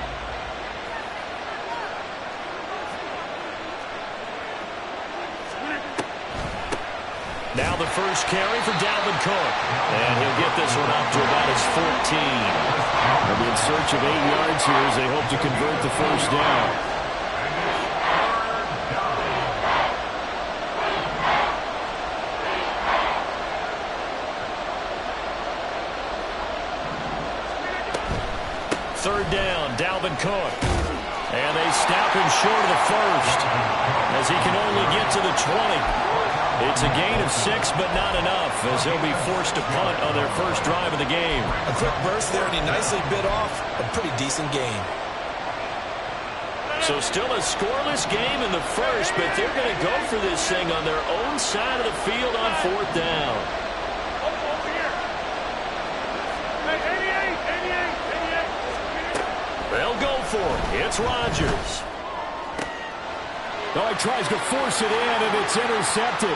Now the first carry for Dalvin Cook. And he'll get this one up to about his 14. They'll be in search of 8 yards here as they hope to convert the 1st down. Third down, Dalvin Cook. And they snap him short of the 1st as he can only get to the 20. It's a gain of 6, but not enough as he'll be forced to punt on their first drive of the game. A quick burst there, and he nicely bit off a pretty decent gain. So still a scoreless game in the 1st, but they're going to go for this thing on their own side of the field on 4th down. They'll go for it. It's Rodgers. Oh, he tries to force it in, and it's intercepted.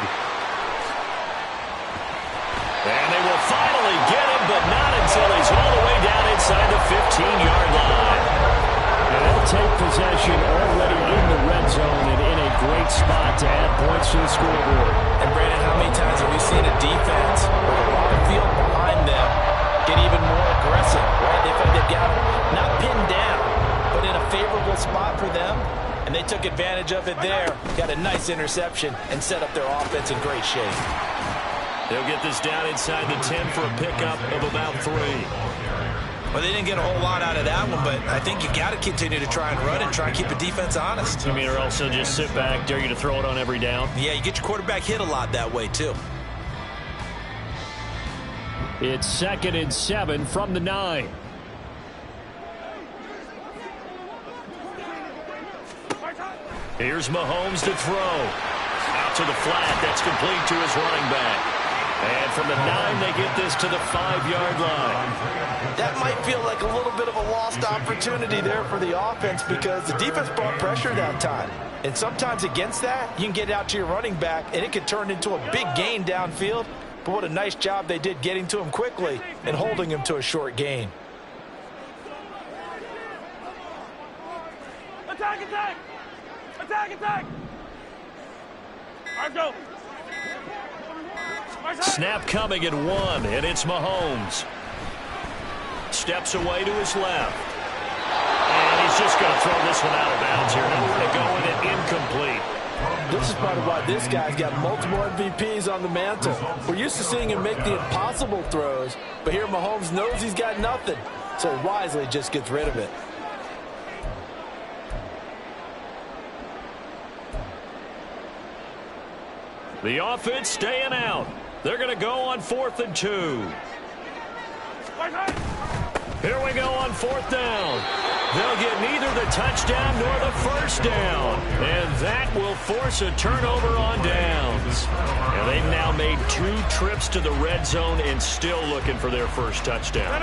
And they will finally get him, but not until he's all the way down inside the 15-yard line. And they'll take possession already in the red zone and in a great spot to add points to the scoreboard. And, Brandon, how many times have we seen a defense with a lot of field behind them get even more aggressive, right? They feel they've got not pinned down, but in a favorable spot for them. And they took advantage of it there. Got a nice interception and set up their offense in great shape. They'll get this down inside the 10 for a pickup of about 3. Well, they didn't get a whole lot out of that one, but I think you got to continue to try and run and try and keep the defense honest. You mean, or else they'll just sit back, dare you to throw it on every down? Yeah, you get your quarterback hit a lot that way, too. It's 2nd and 7 from the 9. Here's Mahomes to throw. Out to the flat. That's complete to his running back. And from the 9, they get this to the 5-yard line. That might feel like a little bit of a lost opportunity there for the offense because the defense brought pressure that time. And sometimes against that, you can get out to your running back, and it could turn into a big gain downfield. But what a nice job they did getting to him quickly and holding him to a short gain. Attack! Attack! Let's go. Snap coming at 1, and it's Mahomes. steps away to his left. And he's just going to throw this one out of bounds here. Nowhere to go with it, incomplete. This is part of why this guy's got multiple MVPs on the mantle. We're used to seeing him make the impossible throws, but here Mahomes knows he's got nothing, so wisely just gets rid of it. The offense staying out. They're going to go on 4th and 2. Here we go on 4th down. They'll get neither the touchdown nor the first down. And that will force a turnover on downs. And they've now made 2 trips to the red zone and still looking for their first touchdown.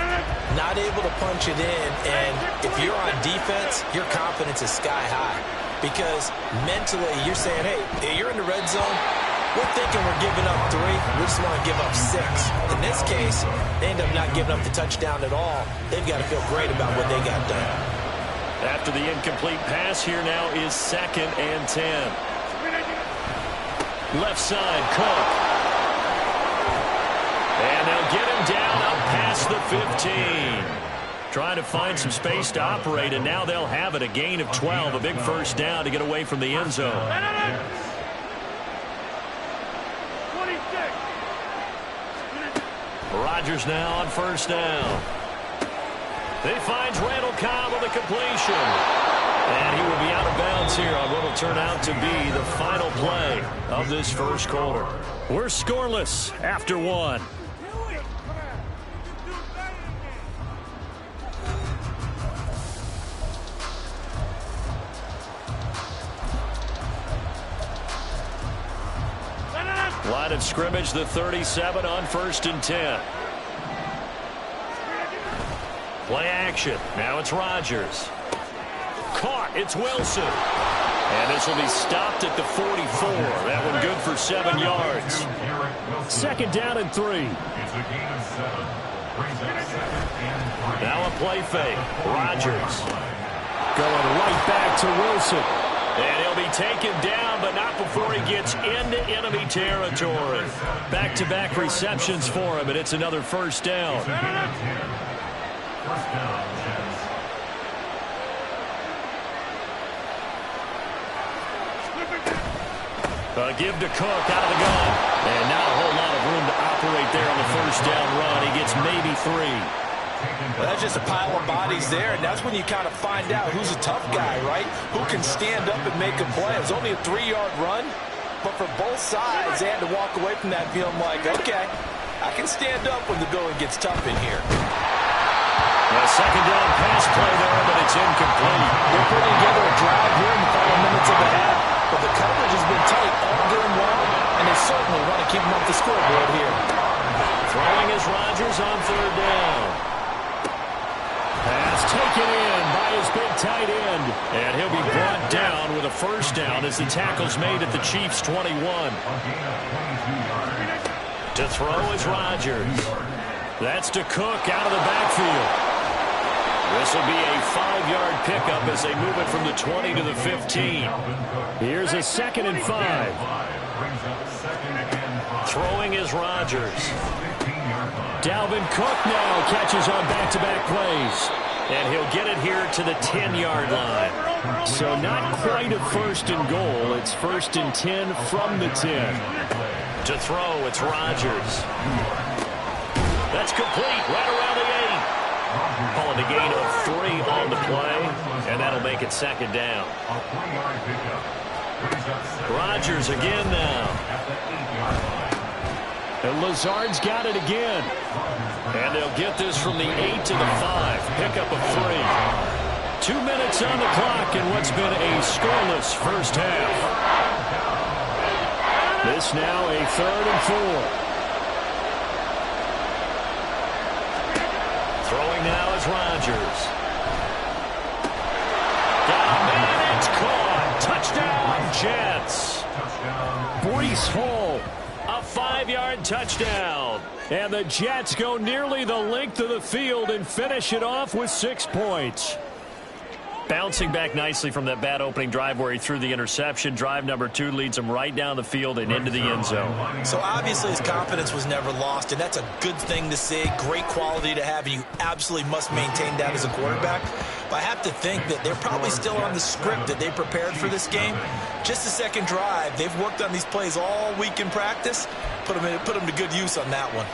Not able to punch it in, and if you're on defense, your confidence is sky high. Because mentally, you're saying, hey, you're in the red zone. We're thinking we're giving up 3. We just want to give up 6. In this case, they end up not giving up the touchdown at all. They've got to feel great about what they got done. After the incomplete pass, here now is 2nd and 10. Left side, Cook. And they'll get him down up past the 15. Trying to find some space to operate, and now they'll have it. A gain of 12, a big first down to get away from the end zone. Rodgers now on first down. He finds Randall Cobb with a completion. And he will be out of bounds here on what will turn out to be the final play of this first quarter. We're scoreless after 1. Line of scrimmage, the 37 on 1st and 10. Play action. Now it's Rodgers. Caught. It's Wilson. And this will be stopped at the 44. That one good for 7 yards. 2nd down and 3. Now a play fake. Rodgers. Going right back to Wilson. And he'll be taken down, but not before he gets into enemy territory. Back-to-back receptions for him, and it's another first down. Give to Cook out of the gun. And not a whole lot of room to operate there on the first down run. He gets maybe 3. Well, that's just a pile of bodies there, and that's when you kind of find out who's a tough guy, right? Who can stand up and make a play. It was only a 3-yard run, but for both sides, they had to walk away from that feeling like, okay, I can stand up when the going gets tough in here. A 2nd down pass play there, but it's incomplete. They're putting together a drive here in the final minutes of the half, but the coverage has been tight all game long, and they certainly want to keep them off the scoreboard here. Throwing is Rodgers on 3rd down. Pass taken in by his big tight end. And he'll be brought down with a first down as the tackle's made at the Chiefs' 21. To throw is Rodgers. That's to Cook out of the backfield. This will be a 5-yard pickup as they move it from the 20 to the 15. Here's a 2nd and 5. Throwing is Rodgers. Dalvin Cook now catches on back-to-back plays. And he'll get it here to the 10-yard line. So not quite a 1st and goal. It's 1st and 10 from the 10. To throw, it's Rodgers. That's complete right around the 8. Calling a gain of 3 on the play, and that'll make it 2nd down. Rodgers again now. And Lazard's got it again. And they'll get this from the 8 to the 5. Pickup of 3. 2 minutes on the clock in what's been a scoreless first half. This now a 3rd and 4. Throwing now is Rodgers. Got him, and it's caught. Touchdown, Jets. Breece Hall. A 5-yard touchdown. And the Jets go nearly the length of the field and finish it off with 6 points. Bouncing back nicely from that bad opening drive where he threw the interception. Drive number 2 leads him right down the field and into the end zone. So obviously his confidence was never lost, and that's a good thing to see. Great quality to have, and you absolutely must maintain that as a quarterback. But I have to think that they're probably still on the script that they prepared for this game. Just the second drive, they've worked on these plays all week in practice. Put them to good use on that one.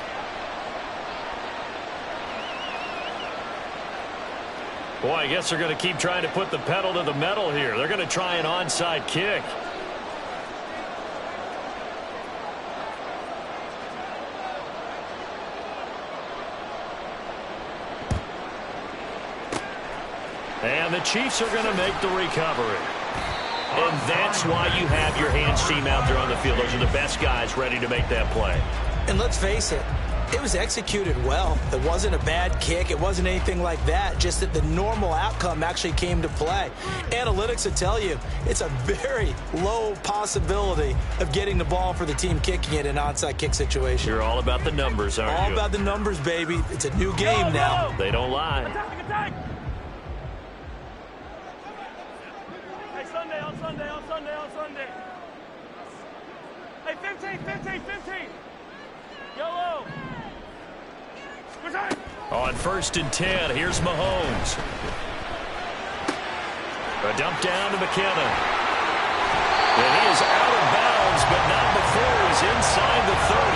Boy, I guess they're going to keep trying to put the pedal to the metal here. They're going to try an onside kick. And the Chiefs are going to make the recovery. And that's why you have your hands team out there on the field. Those are the best guys ready to make that play. And let's face it, it was executed well. It wasn't a bad kick. It wasn't anything like that. Just that the normal outcome actually came to play. Analytics will tell you it's a very low possibility of getting the ball for the team kicking it in an onside kick situation. You're all about the numbers, aren't you? All about the numbers, baby. It's a new game now. They don't lie. Attack, attack! Hey, Sunday, on Sunday, on Sunday, on Sunday. Hey, 15, 15, 15. Yellow. On 1st and 10, here's Mahomes. A dump down to McKinnon. And he is out of bounds, but not before he's inside the 30.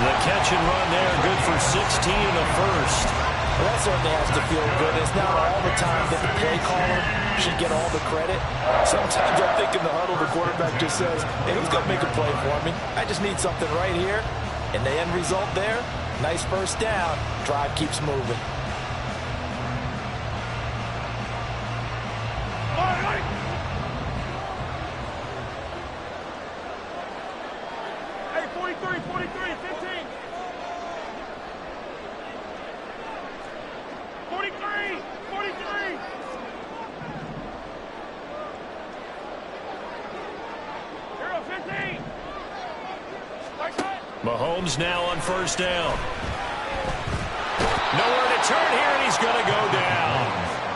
The catch and run there, good for 16 and a first. Well, that certainly has to feel good. It's not all the time that the play caller should get all the credit. Sometimes I think in the huddle, the quarterback just says, hey, who's going to make a play for me? I just need something right here. And the end result there, nice first down. Drive keeps moving. Hey, 43, 43, 15. 43, 43. Hero, 15. Mahomes now on 1st down. Nowhere to turn here, and he's going to go down.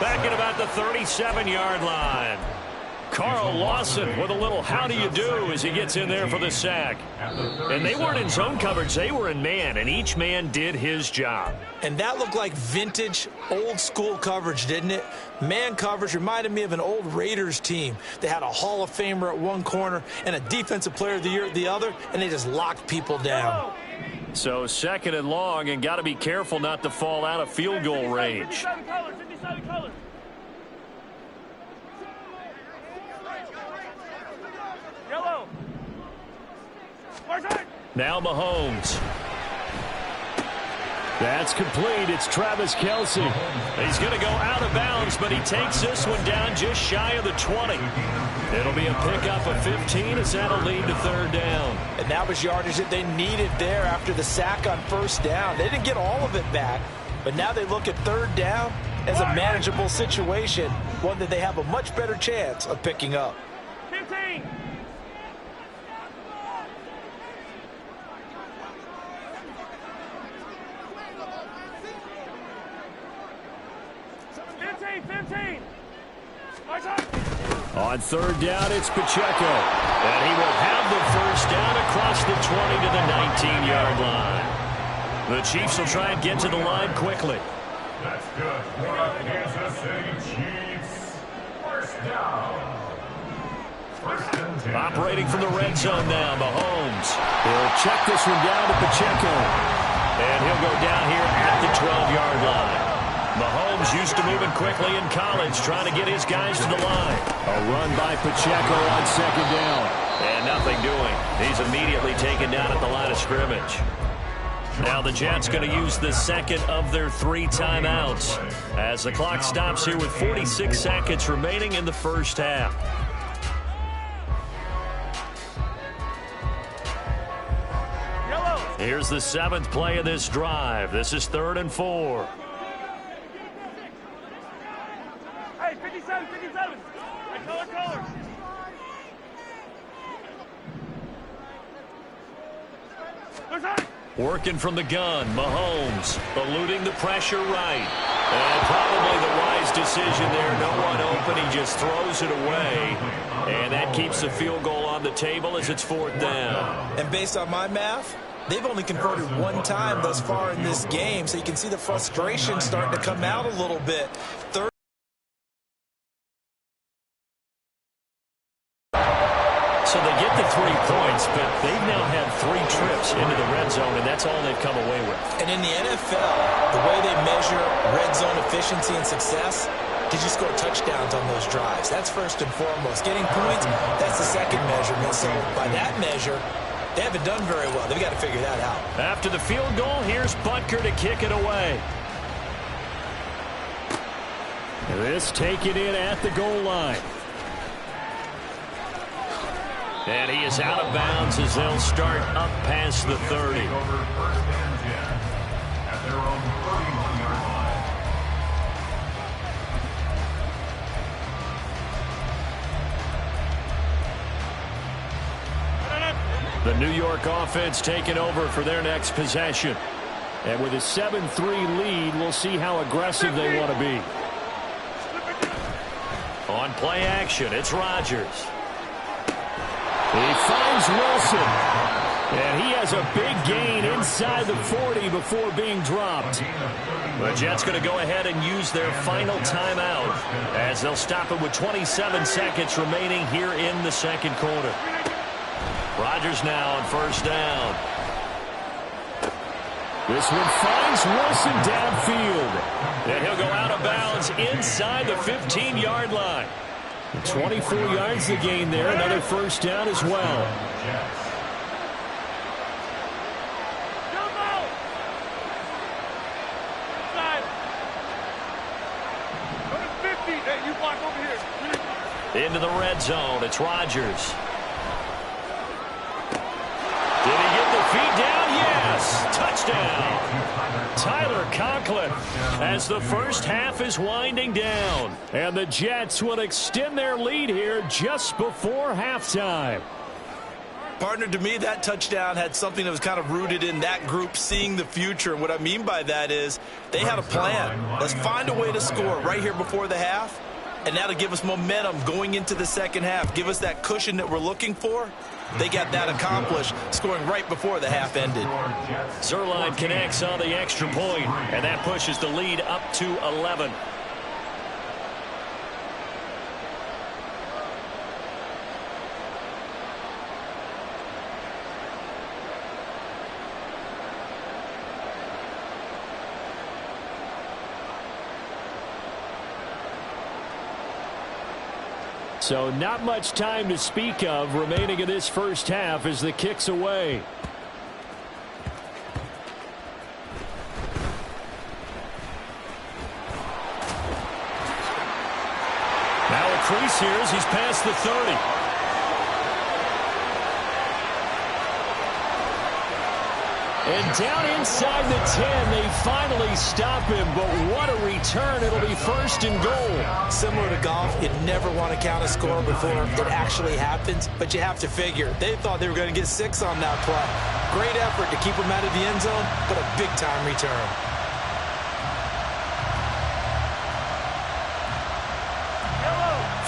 Back at about the 37-yard line. Carl Lawson with a little how do you do as he gets in there for the sack. And they weren't in zone coverage. They were in man, and each man did his job. And that looked like vintage, old-school coverage, didn't it? Man coverage reminded me of an old Raiders team. They had a Hall of Famer at one corner and a Defensive Player of the Year at the other, and they just locked people down. So 2nd and long, and got to be careful not to fall out of field goal range. 57 colors, 57 colors. Yellow. Now Mahomes. That's complete. It's Travis Kelce. He's going to go out of bounds, but he takes this one down just shy of the 20. It'll be a pickup of 15 as that'll lead to 3rd down. And that was yardage that they needed there after the sack on 1st down. They didn't get all of it back, but now they look at 3rd down as a manageable situation, one that they have a much better chance of picking up. 15. 15. On 3rd down, it's Pacheco. And he will have the 1st down across the 20 to the 19-yard line. The Chiefs will try and get to the line quickly. That's good for the Kansas City Chiefs. 1st down. 1st and 10. Operating from the red zone now, Mahomes. He'll check this one down to Pacheco. And he'll go down here at the 12-yard line. Mahomes used to moving quickly in college, trying to get his guys to the line. A run by Pacheco on 2nd down. And nothing doing. He's immediately taken down at the line of scrimmage. Now the Jets going to use the 2nd of their 3 timeouts as the clock stops here with 46 seconds remaining in the 1st half. Here's the 7th play of this drive. This is 3rd and 4. Hey, 57, 57. Hey, color. Working from the gun, Mahomes eluding the pressure right. And probably the wise decision there. No one open. He just throws it away. And that keeps the field goal on the table as it's 4th down. And based on my math, they've only converted one time thus far in this game, so you can see the frustration starting to come out a little bit. So they get the 3 points, but they've now had 3 trips into the red zone, and that's all they've come away with. And in the NFL, the way they measure red zone efficiency and success, did you score touchdowns on those drives? That's first and foremost. Getting points, that's the second measurement. So by that measure, they haven't done very well. They've got to figure that out. After the field goal, here's Butker to kick it away. This taken in at the goal line. And he is out of bounds as they'll start up past the 30. The New York offense taking over for their next possession. And with a 7-3 lead, we'll see how aggressive they want to be. On play action, it's Rodgers. He finds Wilson. And he has a big gain inside the 40 before being dropped. The Jets going to go ahead and use their final timeout as they'll stop it with 27 seconds remaining here in the second quarter. Rodgers now on first down. This one finds Wilson downfield. And he'll go out of bounds inside the 15-yard line. 24 yards to gain there. Another first down as well. Into the red zone. It's Rodgers. Did he get the feet down? Yes. Touchdown. Tyler Conklin as the first half is winding down. And the Jets will extend their lead here just before halftime. Partner, to me, that touchdown had something that was kind of rooted in that group seeing the future. And what I mean by that is they had a plan. Let's find a way to score right here before the half. And that'll give us momentum going into the second half. Give us that cushion that we're looking for. They got that accomplished, scoring right before the half ended. Zerline connects on the extra point, and that pushes the lead up to 11. So not much time to speak of remaining in this first half as the kick's away. Now a crease here as he's past the 30. And down inside the 10, they finally stop him, but what a return. It'll be first and goal. Similar to golf, you'd never want to count a score before it actually happens, but you have to figure. They thought they were going to get 6 on that play. Great effort to keep them out of the end zone, but a big-time return.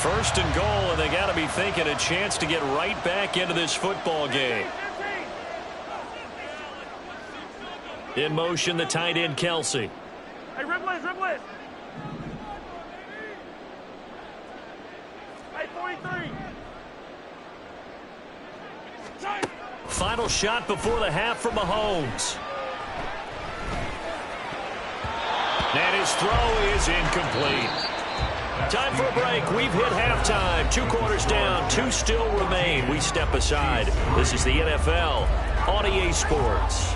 First and goal, and they got to be thinking a chance to get right back into this football game. In motion, the tight end, Kelsey. Hey, rib blitz, rib blitz. Hey, 43. Final shot before the half from Mahomes. And his throw is incomplete. Time for a break. We've hit halftime. 2 quarters down, 2 still remain. We step aside. This is the NFL on EA Sports.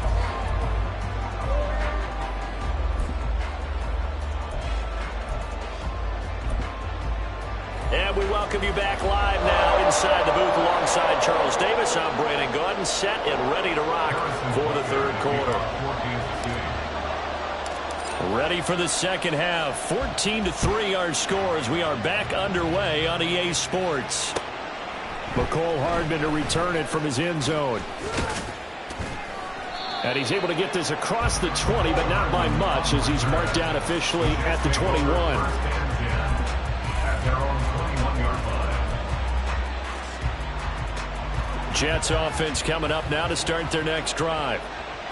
And we welcome you back live now inside the booth alongside Charles Davis. I'm Brandon Gaudin, set and ready to rock for the third quarter. Ready for the second half. 14-3 our score as we are back underway on EA Sports. McCole Hardman to return it from his end zone. And he's able to get this across the 20, but not by much as he's marked down officially at the 21. Jets offense coming up now to start their next drive.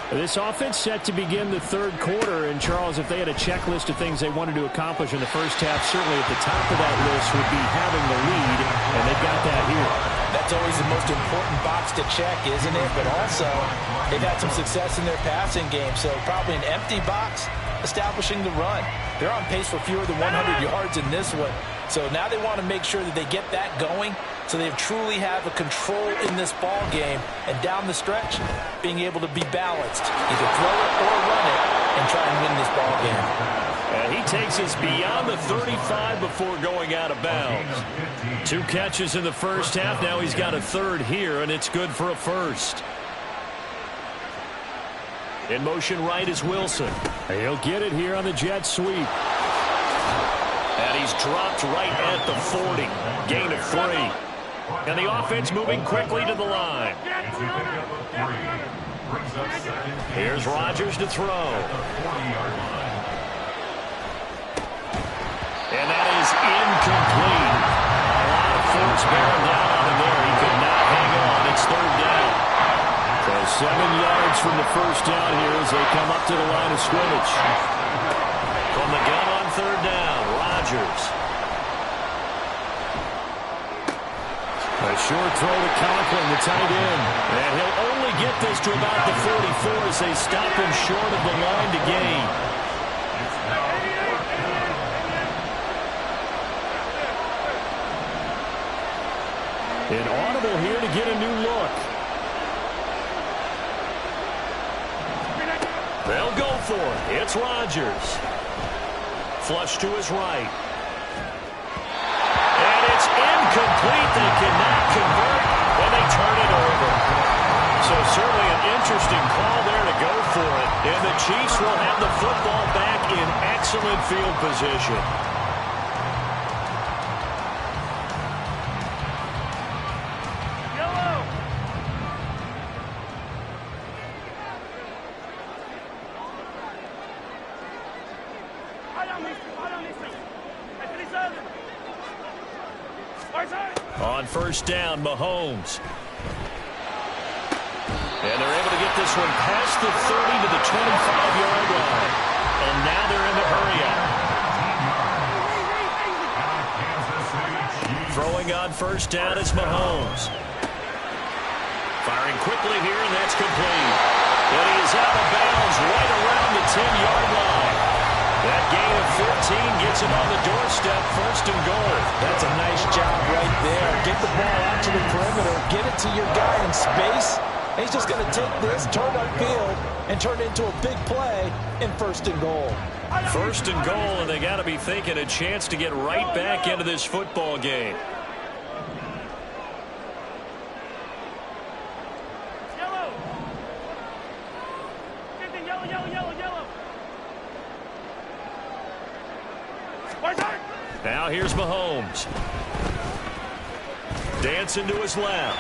This offense set to begin the third quarter, and Charles, if they had a checklist of things they wanted to accomplish in the first half, certainly at the top of that list would be having the lead, and they've got that here. That's always the most important box to check, isn't it? But also, they've had some success in their passing game, so probably an empty box establishing the run. They're on pace for fewer than 100 yards in this one, so now they want to make sure that they get that going so they truly have a control in this ball game, and down the stretch, being able to be balanced, either throw it or run it, and try and win this ball game. He takes us beyond the 35 before going out of bounds. 2 catches in the first half. Now he's got a third here, and it's good for a first. In motion right is Wilson. He'll get it here on the jet sweep. And he's dropped right at the 40. Gain of 3. And the offense moving quickly to the line. Here's Rodgers to throw. And that is incomplete. A lot of force bearing down on him there. He could not hang on. It's third down. So 7 yards from the first down here as they come up to the line of scrimmage. From the gun on third down, Rodgers. A short throw to Conklin, the tight end. And he'll only get this to about the 44 as they stop him short of the line to gain. An audible here to get a new look. They'll go for it. It's Rodgers. Flush to his right. And it's incomplete. They cannot convert, and they turn it over. So certainly an interesting call there to go for it. And the Chiefs will have the football back in excellent field position. On first down, Mahomes. And they're able to get this one past the 30 to the 25-yard line. And now they're in the hurry-up. Throwing on first down is Mahomes. Firing quickly here, and that's complete. And he is out of bounds right around the 10-yard line. That gain of 15 gets him on the doorstep, first and goal. That's a nice job right there. Get the ball out to the perimeter, get it to your guy in space. And he's just going to take this, turn upfield, and turn it into a big play in first and goal. First and goal, and they got to be thinking a chance to get right back into this football game. Now here's Mahomes. Dancing to his left.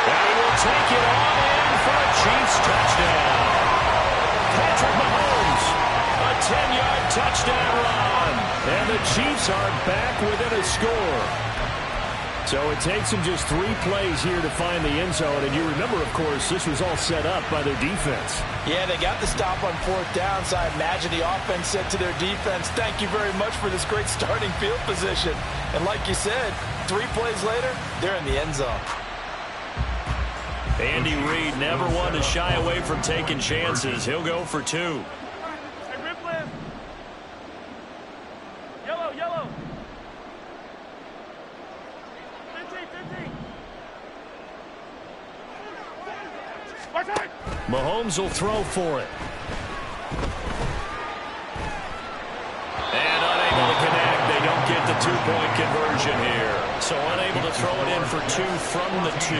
And he will take it on in for a Chiefs touchdown. Patrick Mahomes, a 10-yard touchdown run. And the Chiefs are back within a score. So it takes them just 3 plays here to find the end zone. And you remember, of course, this was all set up by their defense. Yeah, they got the stop on fourth down, so I imagine the offense said to their defense, thank you very much for this great starting field position. And like you said, 3 plays later, they're in the end zone. Andy Reid never one to shy away from taking chances. He'll go for 2. Mahomes will throw for it. And unable to connect. They don't get the 2-point conversion here. So unable to throw it in for 2 from the 2.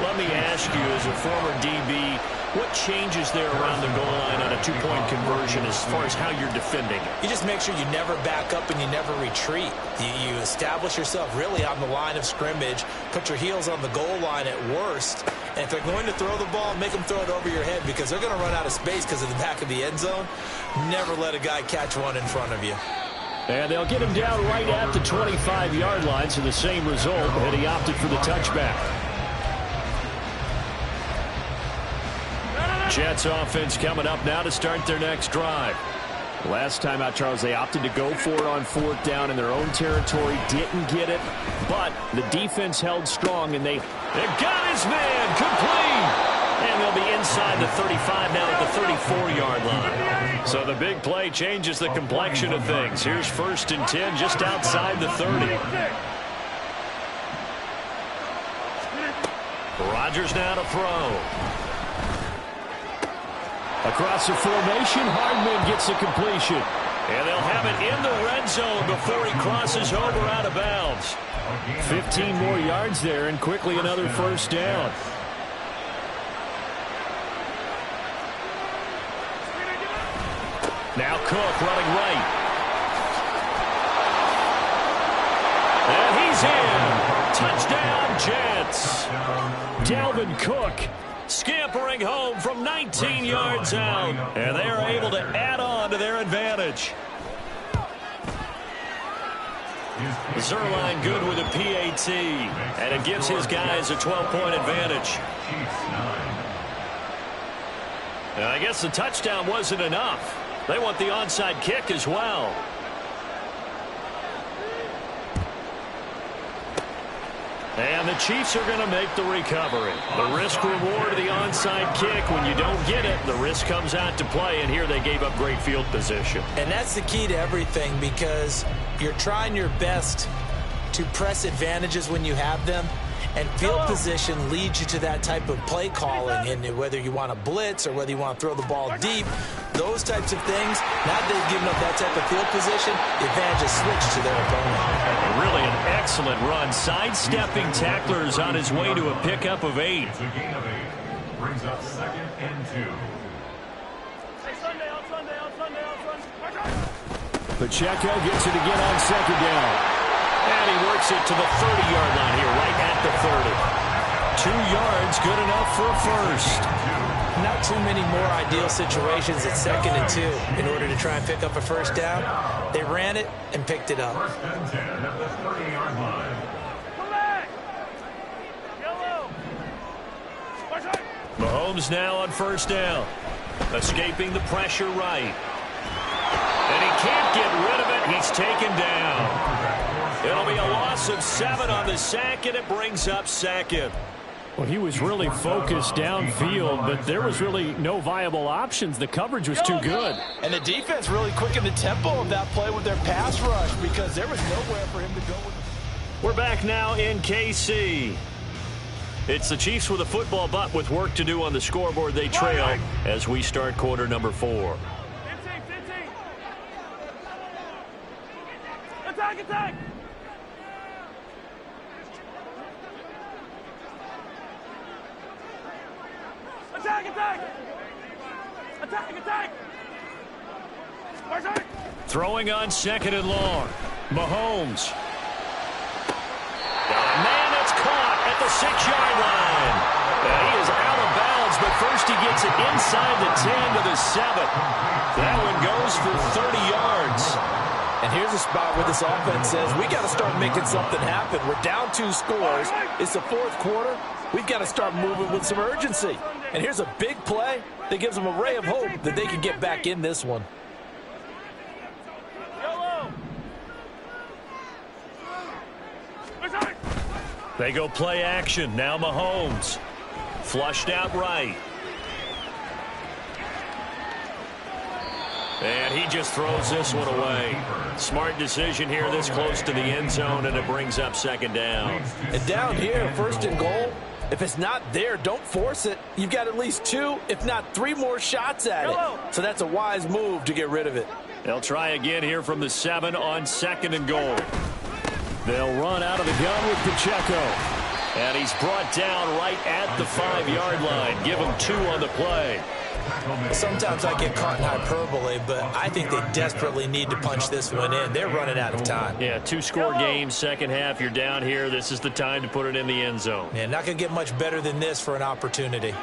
Let me ask you, as a former DB, what changes there around the goal line on a 2-point conversion as far as how you're defending it? You just make sure you never back up and you never retreat. You establish yourself really on the line of scrimmage, put your heels on the goal line at worst, and if they're going to throw the ball, make them throw it over your head because they're going to run out of space because of the back of the end zone. Never let a guy catch one in front of you. And they'll get him down right at the 25-yard line, so the same result, and he opted for the touchback. Jets offense coming up now to start their next drive. Last time out, Charles, they opted to go for it on 4th down in their own territory. Didn't get it, but the defense held strong, and they got his man complete. And they'll be inside the 35 now at the 34-yard line. So the big play changes the complexion of things. Here's 1st and 10 just outside the 30. Rodgers now to throw. Across the formation, Hardman gets the completion. And they'll have it in the red zone before he crosses over out of bounds. 15 more yards there, and quickly another 1st down. Now Cook running right. And he's in. Touchdown, Jets. Dalvin Cook scampering home from 19 yards out. And they are able to add on to their advantage. Zerline good with a PAT. And it gives his guys a 12-point advantage. And I guess the touchdown wasn't enough. They want the onside kick as well. And the Chiefs are going to make the recovery. The risk-reward of the onside kick, when you don't get it, the risk comes out to play, and here they gave up great field position. And that's the key to everything, because you're trying your best to press advantages when you have them. And field position leads you to that type of play calling, and whether you want to blitz or whether you want to throw the ball deep, those types of things, now that they've given up that type of field position, the advantage is switched to their opponent. Really an excellent run, sidestepping tacklers on his way to a pickup of 8. It's a gain of 8. Brings up 2nd and 2. Hey, Sunday, on Sunday, on Sunday, on Sunday. Pacheco gets it again on 2nd down. And he works it to the 30-yard line here, right at the 30. 2 yards, good enough for a first. Not too many more ideal situations at 2nd and 2 in order to try and pick up a 1st down. They ran it and picked it up. 1st and 10 at the 30-yard line. Come back. Yellow. Mahomes now on 1st down. Escaping the pressure right. And he can't get rid of it. He's taken down. It'll be a loss of 7 on the sack, and it brings up 2nd. Well, he was really focused downfield, but there was really no viable options. The coverage was too good. And the defense really quickened the tempo of that play with their pass rush, because there was nowhere for him to go with. We're back now in KC. It's the Chiefs with a football, but with work to do on the scoreboard. They trail as we start quarter number 4. 15. Attack. Attack. Throwing on 2nd and long. Mahomes. Man, that's caught at the 6-yard line. And he is out of bounds, but first he gets it inside the 10 to the 7. That one goes for 30 yards. And here's a spot where this offense says, we got to start making something happen. We're down 2 scores. It's the 4th quarter. We've got to start moving with some urgency. And here's a big play that gives them a ray of hope that they can get back in this one. They go play action. Now Mahomes. Flushed out right. And he just throws this one away. Smart decision here this close to the end zone, and it brings up 2nd down. And down here, 1st and goal, if it's not there, don't force it. You've got at least 2, if not 3 more shots at it. So that's a wise move to get rid of it. They'll try again here from the 7 on 2nd and goal. They'll run out of the gun with Pacheco. And he's brought down right at the 5-yard line. Give him 2 on the play. Sometimes I get caught in hyperbole, but I think they desperately need to punch this one in. They're running out of time. Yeah, 2-score game, second half. You're down here. This is the time to put it in the end zone. Yeah, not going to get much better than this for an opportunity.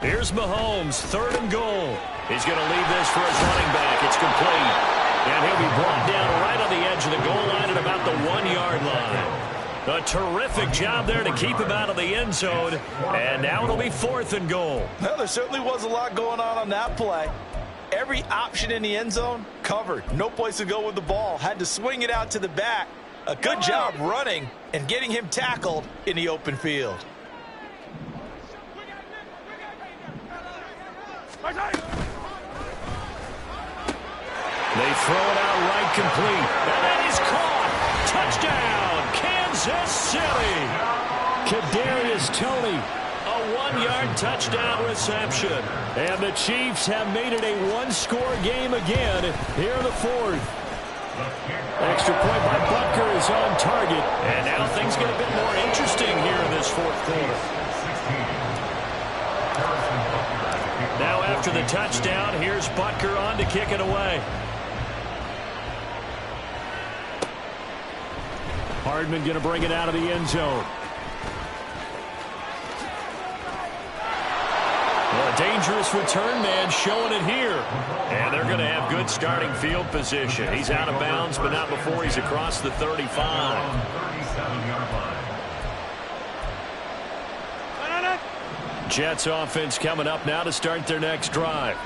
Here's Mahomes, 3rd and goal. He's going to leave this for his running back. It's complete. A terrific job there to keep him out of the end zone. And now it'll be 4th and goal. Well, there certainly was a lot going on that play. Every option in the end zone covered. No place to go with the ball. Had to swing it out to the back. A good job running and getting him tackled in the open field. They throw it out right complete. And that is caught. Touchdown, Kansas City. Kadarius Toney. A 1-yard touchdown reception. And the Chiefs have made it a one-score game again here in the 4th. Extra point by Butker is on target. And now things get a bit more interesting here in this 4th quarter. Now after the touchdown, here's Butker on to kick it away. Hardman going to bring it out of the end zone. Well, a dangerous return man showing it here. And they're going to have good starting field position. He's out of bounds, but not before he's across the 35. Jets offense coming up now to start their next drive.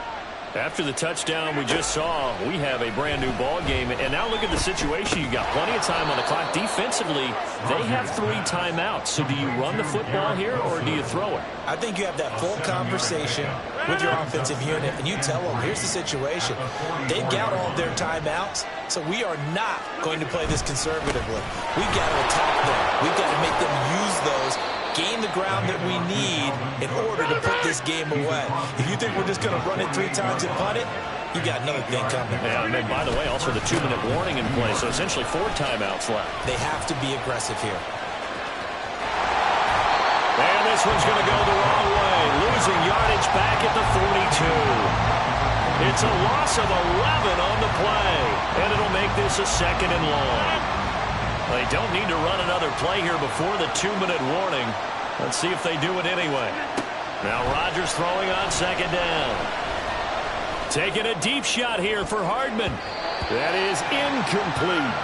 After the touchdown we just saw, we have a brand new ball game. And now look at the situation. You got plenty of time on the clock. Defensively, they have 3 timeouts. So do you run the football here or do you throw it? I think you have that full conversation with your offensive unit, and you tell them, here's the situation. They've got all their timeouts, so we are not going to play this conservatively. We've got to attack them. We've got to make them use those, gain the ground that we need in order to put this game away. If you think we're just going to run it 3 times and punt it, you got another thing coming. Yeah, and then, by the way, also the 2-minute warning in play, so essentially 4 timeouts left. They have to be aggressive here. And this one's going to go the wrong way, losing yardage back at the 42. It's a loss of 11 on the play, and it'll make this a 2nd and long. They don't need to run another play here before the 2-minute warning. Let's see if they do it anyway. Now Rodgers throwing on 2nd down. Taking a deep shot here for Hardman. That is incomplete.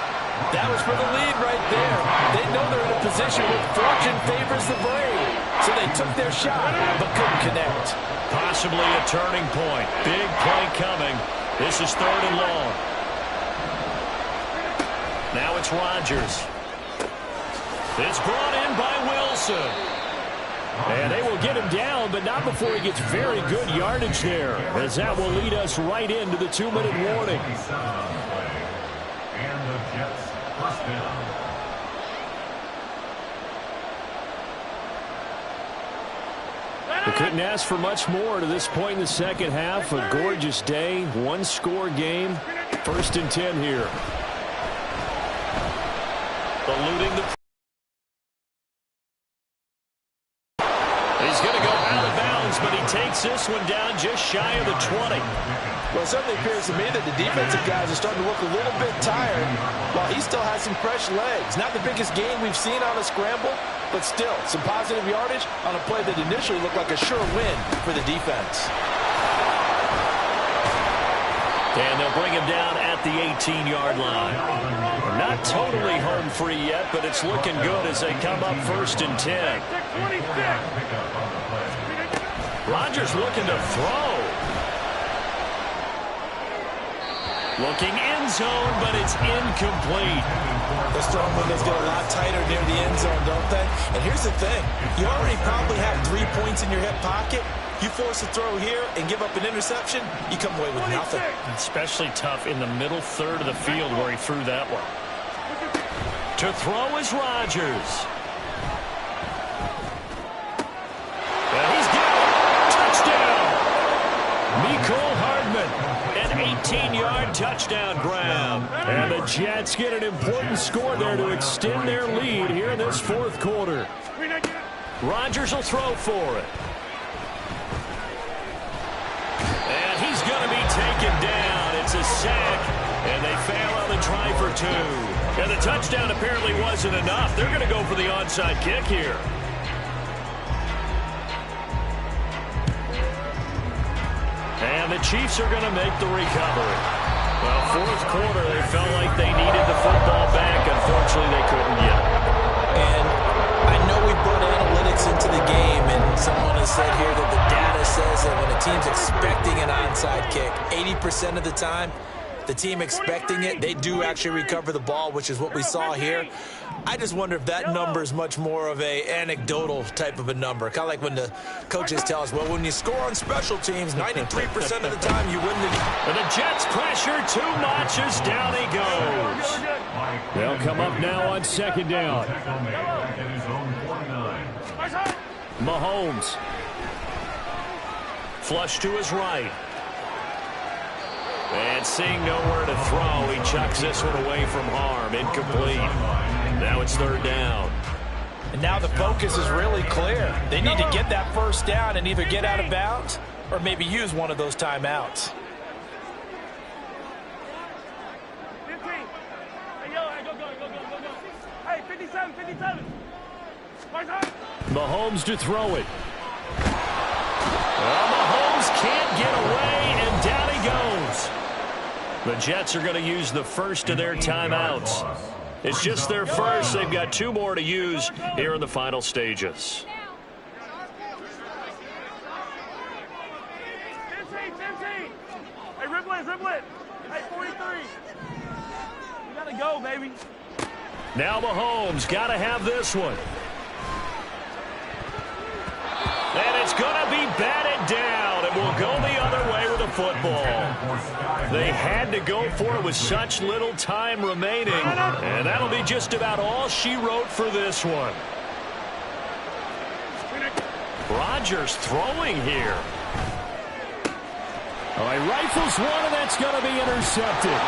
That was for the lead right there. They know they're in a position where fortune favors the brave. So they took their shot, but couldn't connect. Possibly a turning point. Big play coming. This is 3rd and long. Now it's Rodgers. It's brought in by Wilson. And they will get him down, but not before he gets very good yardage there, as that will lead us right into the 2-minute warning. And the Jets first down. They couldn't ask for much more to this point in the second half. A gorgeous day, 1-score game. 1st and 10 here. Eluding the... He's going to go out of bounds, but he takes this one down just shy of the 20. Well, it certainly appears to me that the defensive guys are starting to look a little bit tired while he still has some fresh legs. Not the biggest gain we've seen on a scramble, but still some positive yardage on a play that initially looked like a sure win for the defense. And they'll bring him down at the 18-yard line. Not totally home free yet, but it's looking good as they come up 1st and 10. Rodgers looking to throw. Looking end zone, but it's incomplete. Those throwing windows get a lot tighter near the end zone, don't they? And here's the thing. You already probably have 3 points in your hip pocket. You force a throw here and give up an interception, you come away with nothing. Especially tough in the middle 3rd of the field where he threw that one. To throw is Rodgers. And he's got it. Touchdown. Mecole Hardman. An 18-yard touchdown grab. And the Jets get an important score there to extend their lead here in this 4th quarter. Rodgers will throw for it. And he's going to be taken down. It's a sack, and they fail on the try for 2. And the touchdown apparently wasn't enough. They're going to go for the onside kick here. And the Chiefs are going to make the recovery. Well, 4th quarter, they felt like they needed the football back. Unfortunately, they couldn't get it. And Someone has said here that the data says that when a team's expecting an onside kick, 80% of the time, the team expecting it, they do actually recover the ball, which is what we saw here. I just wonder if that number is much more of a anecdotal type of a number. Kind of like when the coaches tell us, well, when you score on special teams, 93% of the time you win the game. And the Jets pressure too much as down he goes. They'll come up now on second down. Mahomes. Flush to his right. And seeing nowhere to throw, he chucks this one away from harm. Incomplete. Now it's third down. And now the focus is really clear. They need to get that first down and either get out of bounds or maybe use one of those timeouts. 15. Hey, yo, go. Hey, 57. Mahomes to throw it. Well, Mahomes can't get away, and down he goes. The Jets are going to use the first of their timeouts. It's just their first. They've got 2 more to use here in the final stages. 15. Hey, ripple it. Hey, 43. You got to go, baby. Now Mahomes got to have this one. And it's going to be batted down. It will go the other way with the football. They had to go for it with such little time remaining. And that'll be just about all she wrote for this one. Rodgers throwing here. Oh, he rifles one, and that's going to be intercepted.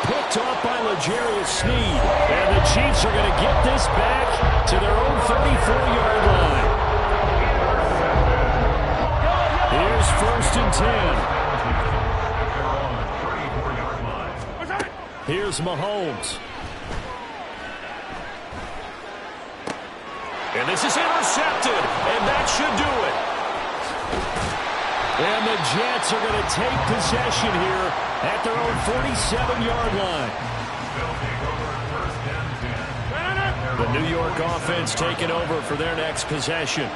Picked off by L'Jarius Sneed. And the Chiefs are going to get this back to their own 34-yard line. Here's first and 10. Here's Mahomes. And this is intercepted, and that should do it. And the Jets are going to take possession here at their own 47-yard line. The New York offense taking over for their next possession.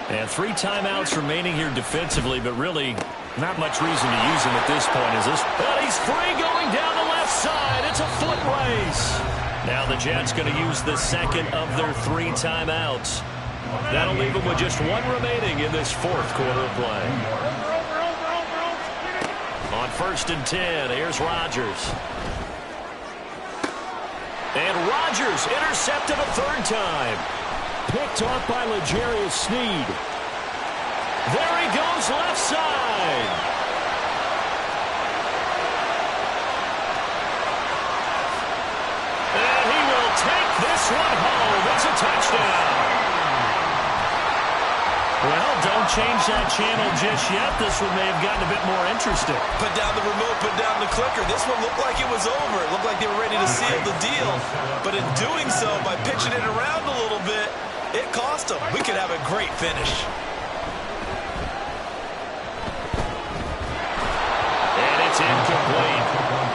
And 3 timeouts remaining here defensively, but really not much reason to use them at this point, is this? But he's free going down the left side. It's a foot race. Now the Jets going to use the second of their 3 timeouts. That'll leave them with just 1 remaining in this 4th quarter of play. On first and 10, here's Rodgers. And Rodgers intercepted a 3rd time. Picked off by L'Jarius Sneed. There he goes left side. And he will take this one home. It's a touchdown. Well, don't change that channel just yet. This one may have gotten a bit more interesting. Put down the remote, put down the clicker. This one looked like it was over. It looked like they were ready to seal the deal. But in doing so, by pitching it around a little bit, it cost them. We could have a great finish. And it's incomplete.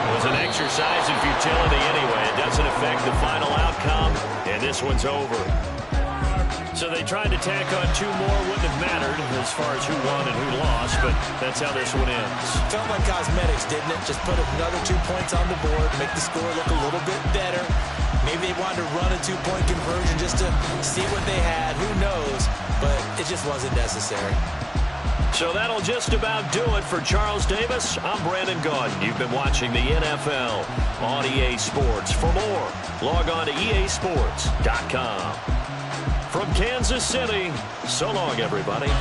It was an exercise in futility anyway. It doesn't affect the final outcome, and this one's over. So they tried to tack on 2 more. Wouldn't have mattered as far as who won and who lost, but that's how this one ends. Felt like cosmetics, didn't it? Just put another 2 points on the board, make the score look a little bit better. Maybe they wanted to run a 2-point conversion just to see what they had. Who knows? But it just wasn't necessary. So that'll just about do it for Charles Davis. I'm Brandon Gaudin. You've been watching the NFL on EA Sports. For more, log on to easports.com. From Kansas City, so long, everybody.